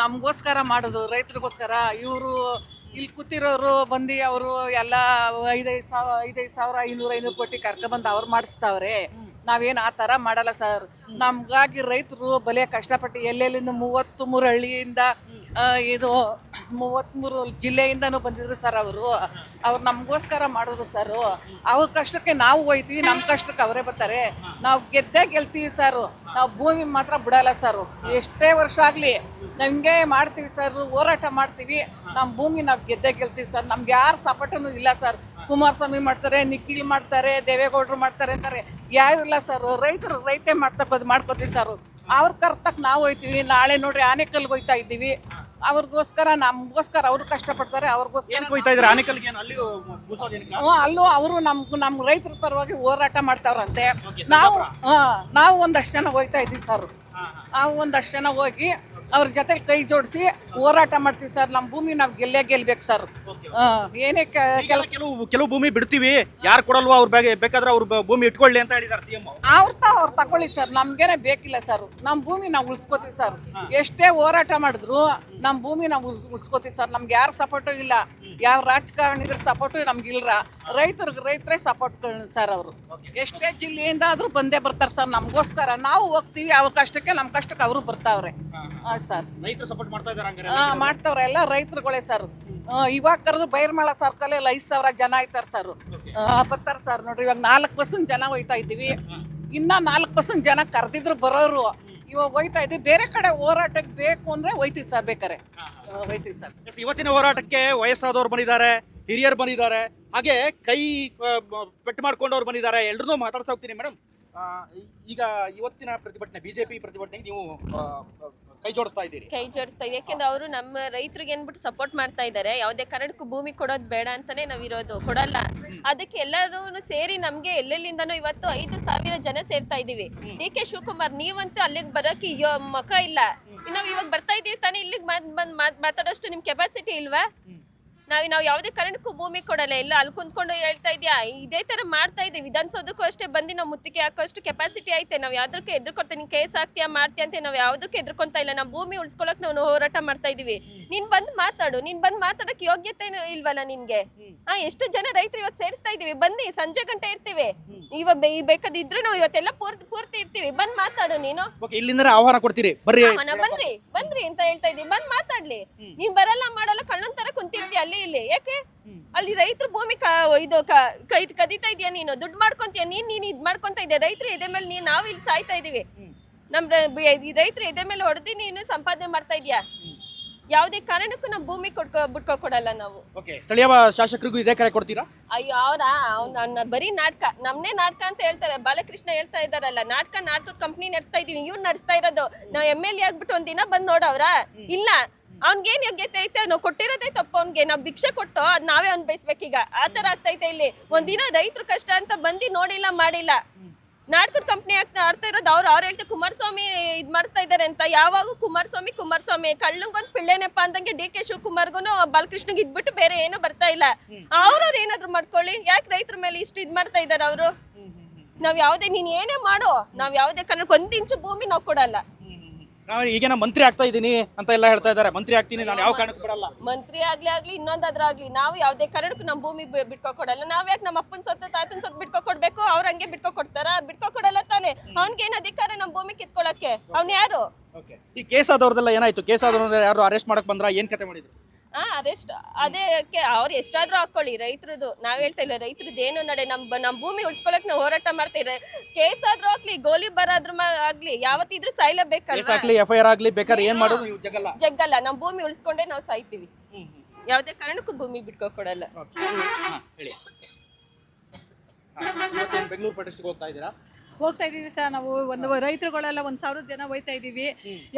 ನಮಗೋಸ್ಕರ ಮಾಡಿದ್ರು, ರೈತರಿಗೋಸ್ಕರ. ಇವರು ಇಲ್ಲಿ ಕೂತಿರೋರು ಬಂದು ಅವರು ಎಲ್ಲ 5,000 500 ಕೋಟಿ ಕರ್ಕೊಬಂದು ಅವ್ರು ಮಾಡಿಸ್ತಾವ್ರೆ. ನಾವೇನು ಆ ಥರ ಮಾಡಲ್ಲ ಸರ್. ನಮಗಾಗಿ ರೈತರು ಬಲೆ ಕಷ್ಟಪಟ್ಟು ಎಲ್ಲೆಲ್ಲಿಂದ 33 ಹಳ್ಳಿಯಿಂದ ಇದು 33 ಜಿಲ್ಲೆಯಿಂದನೂ ಬಂದಿದ್ರು ಸರ್. ಅವ್ರು ನಮಗೋಸ್ಕರ ಮಾಡಿದ್ರು ಸರ್. ಅವ್ರ ಕಷ್ಟಕ್ಕೆ ನಾವು ಹೋಯ್ತೀವಿ, ನಮ್ಮ ಕಷ್ಟಕ್ಕೆ ಅವರೇ ಬರ್ತಾರೆ. ನಾವು ಗೆದ್ದೇ ಗೆಲ್ತೀವಿ ಸರ್. ನಾವು ಭೂಮಿ ಮಾತ್ರ ಬಿಡಲ್ಲ ಸರ್. ಎಷ್ಟೇ ವರ್ಷ ಆಗಲಿ ನಮಗೆ ಮಾಡ್ತೀವಿ ಸರ್, ಹೋರಾಟ ಮಾಡ್ತೀವಿ. ನಮ್ಮ ಭೂಮಿ ನಾವು ಗೆದ್ದೇ ಗೆಲ್ತೀವಿ ಸರ್. ನಮ್ಗೆ ಯಾರು ಸಪೋರ್ಟೂ ಇಲ್ಲ ಸರ್. ಕುಮಾರಸ್ವಾಮಿ ಮಾಡ್ತಾರೆ, ನಿಖಿಲ್ ಮಾಡ್ತಾರೆ, ದೇವೇಗೌಡರು ಮಾಡ್ತಾರೆ ಅಂತಾರೆ. ಯಾರಿಲ್ಲ ಸರ್. ರೈತೇ ಮಾಡ್ಕೋತೀವಿ ಸರ್. ಅವ್ರ ಕರ್ತಕ್ಕೆ ನಾವು ಹೋಯ್ತೀವಿ. ನಾಳೆ ನೋಡ್ರಿ ಆನೆಕಲ್ಗೆ ಹೋಯ್ತಾ ಇದ್ದೀವಿ. ಅವ್ರಿಗೋಸ್ಕರ ನಮಗೋಸ್ಕರ ಅವರು ಕಷ್ಟಪಡ್ತಾರೆ. ಅವ್ರಿಗೋಸ್ಕರ ಅಲ್ಲೂ ಅವರು ನಮ್ಮ ರೈತರ ಪರವಾಗಿ ಹೋರಾಟ ಮಾಡ್ತಾವ್ರಂತೆ. ನಾವು ಒಂದಷ್ಟು ಜನ ಹೋಗ್ತಾ ಇದ್ದೀವಿ ಸರ್. ನಾವು ಒಂದಷ್ಟು ಜನ ಹೋಗಿ ಅವ್ರ ಜೊತೆ ಕೈ ಜೋಡಿಸಿ ಹೋರಾಟ ಮಾಡ್ತೀವಿ ಸರ್. ನಮ್ಮ ಭೂಮಿ ನಾವು ಗೆಲ್ಬೇಕು ಸರ್. ಏನೇ ಕೆಲವು ಭೂಮಿ ಬಿಡ್ತೀವಿ, ಯಾರು ಕೊಡಲ್ವಾ ಅವ್ರು ಬೇಕಾದ್ರೆ ಅವ್ರ ಭೂಮಿ ಇಟ್ಕೊಳ್ಳಿ ಅಂತ ಹೇಳಿದಾರೆ ಸಿಎಂ. ಅವ್ರು ತಗೊಳ್ಳಿ ಸರ್, ನಮ್ಗೇನೆ ಬೇಕಿಲ್ಲ ಸರ್. ನಮ್ಮ ಭೂಮಿ ನಾವು ಉಳಿಸ್ಕೋತೀವಿ ಸರ್. ಎಷ್ಟೇ ಹೋರಾಟ ಮಾಡಿದ್ರು ನಮ್ಮ ಭೂಮಿ ನಾವು ಉಳಿಸ್ಕೋತೀವಿ ಸರ್. ನಮ್ಗೆ ಯಾರು ಸಪೋರ್ಟು ಇಲ್ಲ, ಯಾವ ರಾಜಕಾರಣಿಗಳ ಸಪೋರ್ಟು ನಮ್ಗಿಲ್ರ. ರೈತರೇ ಸಪೋರ್ಟ್ ಸರ್. ಅವರು ಎಷ್ಟೇ ಜಿಲ್ಲೆಯಿಂದ ಆದ್ರೂ ಬಂದೇ ಬರ್ತಾರೆ ಸರ್ ನಮಗೋಸ್ಕರ. ನಾವು ಹೋಗ್ತೀವಿ ಅವ್ರ ಕಷ್ಟಕ್ಕೆ, ನಮ್ಮ ಕಷ್ಟಕ್ಕೆ ಅವರು ಬರ್ತಾವ್ರೆ ಸರ್. ಮಾಡ್ತಾವ್ರೆ ಎಲ್ಲ ರೈತರುಗಳೇ ಸರ್. ಇವಾಗ ಕರೆದು ಬೈರ್ಮಾಳ ಸರ್ಕಲ್ 5,000 ಜನ ಆಯ್ತಾರ ಸರ್. ಬರ್ತಾರ ಸರ್. ನೋಡ್ರಿ ಇವಾಗ 4% ಜನ ಹೋಯ್ತಾ ಇದ್ದೀವಿ. ಇನ್ನ 4% ಜನ ಕರೆದಿದ್ರು ಬರೋರು. ಇವಾಗ ಹೋಯ್ತಾ ಇದ್ದೀವಿ. ಬೇರೆ ಕಡೆ ಹೋರಾಟಕ್ಕೆ ಬೇಕು ಅಂದ್ರೆ ಹೋಯ್ತೀವಿ ಸರ್. ಬೇಕಾರೆ ಹೋಯ್ತೀವಿ ಸರ್. ಇವತ್ತಿನ ಹೋರಾಟಕ್ಕೆ ವಯಸ್ಸಾದವ್ರು ಬಂದಿದ್ದಾರೆ, ಹಿರಿಯರು ಬಂದಿದ್ದಾರೆ, ಹಾಗೆ ಕೈ ಪೆಟ್ಟು ಮಾಡ್ಕೊಂಡವ್ರು ಬಂದಿದ್ದಾರೆ. ಎಲ್ರನ್ನೂ ಮಾತಾಡ್ಸ ಹೋಗ್ತೀನಿ ಮೇಡಮ್. ಈಗ ಇವತ್ತಿನ ಪ್ರತಿಭಟನೆ ಬಿಜೆಪಿ ಪ್ರತಿಭಟನೆಗೆ ನೀವು ಕೈ ಜೋಡಿಸ್ತಾ ಇದ್ದೀರಿ. ಕೈ ಜೋಡಿಸ್ತಾ ಇದೆ, ಯಾಕೆಂದ್ರೆ ಅವರು ನಮ್ಮ ರೈತರಿಗೆ ಏನ್ಬಿಟ್ಟು ಸಪೋರ್ಟ್ ಮಾಡ್ತಾ ಇದ್ದಾರೆ. ಯಾವುದೇ ಕಾರಣಕ್ಕೂ ಭೂಮಿ ಕೊಡೋದು ಬೇಡ ಅಂತಾನೆ ನಾವಿರೋದು, ಕೊಡಲ್ಲ. ಅದಕ್ಕೆ ಎಲ್ಲರೂ ಸೇರಿ ನಮ್ಗೆ ಎಲ್ಲೆಲ್ಲಿಂದನೂ ಇವತ್ತು 5,000 ಜನ ಸೇರ್ತಾ ಇದೀವಿ. DK ಶಿವಕುಮಾರ್ ನೀವಂತೂ ಅಲ್ಲಿಗೆ ಬರೋಕೆ ಮುಖ ಇಲ್ಲ. ನಾವು ಇವಾಗ ಬರ್ತಾ ಇದೀವಿ ತಾನೇ, ಇಲ್ಲಿಗೆ ಬಂದು ಮಾತಾಡೋಷ್ಟು ನಿಮ್ ಕೆಪಾಸಿಟಿ ಇಲ್ವಾ? ನಾವು ಯಾವುದೇ ಕಾರಣಕ್ಕೂ ಭೂಮಿ ಕೊಡಲ್ಲ. ಇಲ್ಲ ಅಲ್ಲಿ ಕುಂತ್ಕೊಂಡು ಹೇಳ್ತಾ ಇದೆಯಾ, ಇದೇ ತರ ಮಾಡ್ತಾ ಇದ್ದೀವಿ. ವಿಧಾನಸೌಧಕ್ಕೂ ಅಷ್ಟೇ ಬಂದು ನಾವು ಮುತ್ತಿಗೆ ಹಾಕೋಷ್ಟು ಕೆಪಾಸಿಟಿ ಐತೆ. ನಾವು ಯಾವ್ದಕ್ಕೆ ಎದುರ್ಕೊಡ್ತೀವಿ, ನೀನು ಕೇಸ್ ಹಾಕ್ತೀಯಾ ಮಾಡ್ತೀಯ ಅಂತ ನಾವು ಯಾವುದಕ್ಕೂ ಎದುರ್ಕೊಂತ ಇಲ್ಲ. ನಾವು ಭೂಮಿ ಉಳಿಸ್ಕೊಳಕ್ ನಾವು ಹೋರಾಟ ಮಾಡ್ತಾ ಇದೀವಿ. ನೀನ್ ಬಂದು ಮಾತಾಡು, ನೀನ್ ಬಂದು ಮಾತಾಡಕ್ ಯೋಗ್ಯತೆ ಇಲ್ವಲ್ಲ ನಿನ್ಗೆ? ಎಷ್ಟು ಜನ ರೈತರು ಇವತ್ತು ಸೇರಿಸ್ತಾ ಇದೀವಿ, ಬನ್ನಿ ಸಂಜೆ ಗಂಟೆ ಇರ್ತೀವಿ. ಇವಾಗ ಬೇಕಾದಿದ್ರು ನಾವು ಇವತ್ತೆಲ್ಲ ಪೂರ್ತಿ ಇರ್ತೀವಿ, ಬಂದ್ ಮಾತಾಡು ನೀನು. ಇಲ್ಲಿಂದ ಆಹ್ವಾನ ಕೊಡ್ತೀರಿ, ಬರ್ರಿ ಬಂದ್ರಿ ಅಂತ ಹೇಳ್ತಾ ಇದೀವಿ, ಬಂದ್ ಮಾತಾಡ್ಲಿ. ನೀನ್ ಬರಲ್ಲ ಮಾಡಲ್ಲ ಕಳ್ಳನ್ ತರ ಕುಂತಿರ್ತಿ ಅಲ್ಲಿ ಇಲ್ಲಿ. ಯಾಕೆ ಅಲ್ಲಿ ರೈತರು ಭೂಮಿ ಕದೀತಾ ಇದೀಯ, ನೀನು ದುಡ್ಡು ಮಾಡ್ಕೊಂತೀಯ, ನೀನ್ ಇದ್ ಮಾಡ್ಕೊಂತ ಇದೆಯಾ ರೈತರು ಎದೆ ಮೇಲೆ. ನಾವು ಇಲ್ಲಿ ಸಾಯ್ತಾ ಇದೀವಿ, ನಮ್ ರೈತರು ಎದೆ ಮೇಲೆ ಹೊಡೆದಿ ನೀನು ಸಂಪಾದನೆ ಮಾಡ್ತಾ ಇದೀಯಾ. ಯಾವುದೇ ಕಾರಣಕ್ಕೂ ನಾವು ಭೂಮಿ ಬಿಟ್ಕೊಡಲ್ಲ ನಾವು. ಸ್ಥಳೀಯ ಶಾಸಕರಿಗೂ ಇದೇ ಕರೆ ಕೊಡ್ತೀರಾ? ಅಯ್ಯೋ ಅವ್ನ ಬರೀ ನಾಟಕ, ನಮ್ನೇ ನಾಟಕ ಅಂತ ಹೇಳ್ತಾರೆ. ಬಾಲಕೃಷ್ಣ ಹೇಳ್ತಾ ಇದಾರಲ್ಲ, ನಾಟಕದ ಕಂಪ್ನಿ ನಡೆಸ್ತಾ ಇದೀವಿ, ಇವ್ನು ನಡೆಸ್ತಾ ಇರೋದು. ನಾವು MLA ಆಗ್ಬಿಟ್ಟು ಒಂದಿನ ಬಂದ್ ನೋಡವ್ರ ಇಲ್ಲ. ಅವ್ನ್ಗೇನ್ ಯೋಗ್ಯತೆ ಐತೆ? ನಾವು ಕೊಟ್ಟಿರೋದೇ ತಪ್ಪು ಅವ್ನ್ಗೆ. ನಾವು ಭಿಕ್ಷೆ ಕೊಟ್ಟು ಅದ್ ನಾವೇ ಅನ್ಭವಿಸ್ಬೇಕೀಗ. ಆ ತರ ಆಗ್ತೈತೆ ಇಲ್ಲಿ. ಒಂದಿನ ರೈತರು ಕಷ್ಟ ಅಂತ ಬಂದು ನೋಡಿಲ್ಲ ಮಾಡಿಲ್ಲ. ನಾಟಕದ ಕಂಪ್ನಿ ಆಡ್ತಾ ಇರೋದು ಅವ್ರು ಹೇಳ್ತಾರೆ ಕುಮಾರಸ್ವಾಮಿ ಇದ್ ಮಾಡಿಸ್ತಾ ಇದಾರೆ ಅಂತ. ಯಾವಾಗ ಕುಮಾರಸ್ವಾಮಿ ಕಳ್ಳಂಗೊಂದ್ ಪಿಳ್ಳೆನಪ್ಪ ಅಂದಂಗೆ DK ಶಿವಕುಮಾರ್ಗು ಬಾಲಕೃಷ್ಣಗ್ ಇದ್ಬಿಟ್ಟು ಬೇರೆ ಏನೋ ಬರ್ತಾ ಇಲ್ಲ. ಅವ್ರವ್ರು ಏನಾದ್ರು ಮಾಡ್ಕೊಳ್ಳಿ, ಯಾಕೆ ರೈತರ ಮೇಲೆ ಇಷ್ಟು ಇದ್ ಮಾಡ್ತಾ ಇದಾರೆ ಅವರು? ನಾವ್ ಯಾವ್ದೇ ನೀನ್ ಏನೇ ಮಾಡೋ, ನಾವ್ ಯಾವ್ದೇ ಕಾರಣಕ್ಕೆ 1 ಇಂಚು ಭೂಮಿ ನಾವ್ ಕೊಡಲ್ಲ. ಈಗೇನ ಮಂತ್ರಿ ಆಗ್ತಾ ಇದೀನಿ ಅಂತ ಎಲ್ಲ ಹೇಳ್ತಾ ಇದಾರೆ. ಮಂತ್ರಿ ಆಗ್ತೀನಿ, ನಾನು ಯಾವ ಕಾರಣಕ್ಕೂ ಬಿಡಲ್ಲ. ಮಂತ್ರಿ ಆಗ್ಲಿ ಇನ್ನೊಂದಾದ್ರಾಗ್ಲಿ ನಾವು ಯಾವ್ದೇ ಕಾರಣಕ್ಕೂ ನಮ್ ಭೂಮಿ ಬಿಟ್ಕೊಡಲ್ಲ. ನಾವ್ ಯಾಕೆ ನಮ್ಮ ಅಪ್ಪನ ಸೊತ್ತು ತಾತನ ಸೊತ್ತು ಬಿಟ್ಕೊಡ್ಬೇಕು? ಅವ್ರ ಹಂಗೆ ಬಿಟ್ಕೊಡ್ತಾರ? ಬಿಟ್ಕೊಡಲ್ಲ ತಾನೆ. ಅವ್ನ್ಗೇನ್ ಅಧಿಕಾರ ನಮ್ ಭೂಮಿ ಕಿತ್ಕೊಳಕ್ಕೆ? ಅವ್ನ್ ಯಾರು? ಈ ಕೇಸ್ ಆದವ್ರದೆಲ್ಲ ಏನಾಯ್ತು? ಕೇಸ್ ಆದವ್ರ ಯಾರು ಅರೆಸ್ಟ್ ಮಾಡಕ್ ಬಂದ್ರ? ಏನ್ ಕತೆ ಮಾಡಿದ್ರು? ಅರೆಸ್ಟ್ ಅದಕ್ಕೆ ಅವ್ರು ಎಷ್ಟಾದ್ರೂ ಹಾಕೊಳ್ಳಿ. ರೈತರದು ನಾವ್ ಹೇಳ್ತಾ ಇಲ್ಲ, ರೈತರದ್ದು ಏನು ನಡೆ. ನಮ್ ಭೂಮಿ ಉಳಿಸ್ಕೊಳಕ್ ನಾವು ಹೋರಾಟ ಮಾಡ್ತಾ ಇದ್ರೆ ಕೇಸ್ ಆದ್ರೂ ಆಗ್ಲಿ, ಗೋಲಿ ಬರಾದ್ರೂ ಆಗ್ಲಿ, ಯಾವತ್ತಿದ್ರು ಸಾಯ್ಲೇಬೇಕಲ್ವಾ? FIR ಆಗ್ಲಿ, ಬೇಕಾದ್ರೆ ಏನ್ ಮಾಡೋದು ಜಗ್ಗಲ್ಲ. ನಮ್ ಭೂಮಿ ಉಳಿಸ್ಕೊಂಡೆ ನಾವು ಸಾಯ್ತೀವಿ. ಯಾವ್ದೇ ಕಾರಣಕ್ಕೂ ಭೂಮಿ ಬಿಟ್ಕೊಡಲ್ಲ. ಹೇಳಿ, ಬೆಂಗಳೂರು ಪ್ರೊಟೆಸ್ಟ್ಗೆ ಹೋಗ್ತಾ ಇದ್ದೀರಾ? ಹೋಗ್ತಾ ಇದೀವಿ ಸರ್. ನಾವು ರೈತರುಗಳೆಲ್ಲ 1,000 ಜನ ಹೋಗ್ತಾ ಇದೀವಿ.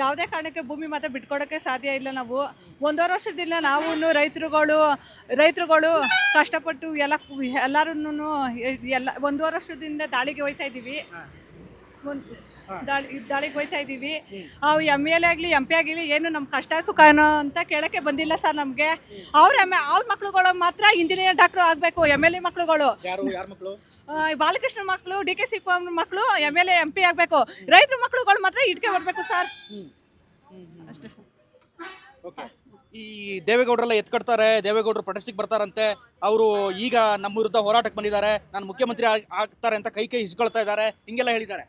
ಯಾವುದೇ ಕಾರಣಕ್ಕೆ ಭೂಮಿ ಮಾತ್ರ ಬಿಟ್ಕೊಡೋಕ್ಕೆ ಸಾಧ್ಯ ಇಲ್ಲ. ನಾವು 1.5 ವರ್ಷದಿಂದ ನಾವು ರೈತರುಗಳು ಕಷ್ಟಪಟ್ಟು ಎಲ್ಲರೂ 1.5 ವರ್ಷದಿಂದ ದಾಳಿಗೆ ಹೋಗ್ತಾ ಇದ್ದೀವಿ. ದಾಳಿಗೆ ಹೋಗ್ತಾ ಇದ್ದೀವಿ. ಅವು MLA ಆಗಲಿ MP ಆಗಲಿ ಏನು ನಮ್ಮ ಕಷ್ಟ ಸುಖನೋ ಅಂತ ಕೇಳೋಕ್ಕೆ ಬಂದಿಲ್ಲ ಸರ್ ನಮಗೆ. ಅವ್ರ ಮಕ್ಳುಗಳು ಮಾತ್ರ ಇಂಜಿನಿಯರ್ ಡಾಕ್ಟ್ರು ಆಗಬೇಕು. MLA ಮಕ್ಳುಗಳು, ಬಾಲಕೃಷ್ಣ ಮಕ್ಕಳು, DK ಶಿವಕುಮಾರ್ ಮಕ್ಕಳು MLA MP ಆಗಬೇಕು. ರೈತರ ಮಕ್ಳುಗಳು ಮಾತ್ರ ಇಟ್ಕೆ ಬರಬೇಕು ಸರ್. ಅಷ್ಟೇ ಸರ್. ಈ ದೇವೇಗೌಡರೆಲ್ಲ ಎತ್ಕಡ್ತಾರೆ, ದೇವೇಗೌಡರು ಪ್ರೊಟೆಸ್ಟಿಗೆ ಬರ್ತಾರಂತೆ. ಅವರು ಈಗ ನಮ್ಮ ವಿರುದ್ಧ ಹೋರಾಟಕ್ಕೆ ಬಂದಿದ್ದಾರೆ, ನಾನು ಮುಖ್ಯಮಂತ್ರಿ ಆಗ್ತಾರೆ ಅಂತ ಕೈ ಇಸ್ಕೊಳ್ತಾ ಇದ್ದಾರೆ, ಹಿಂಗೆಲ್ಲ ಹೇಳಿದ್ದಾರೆ.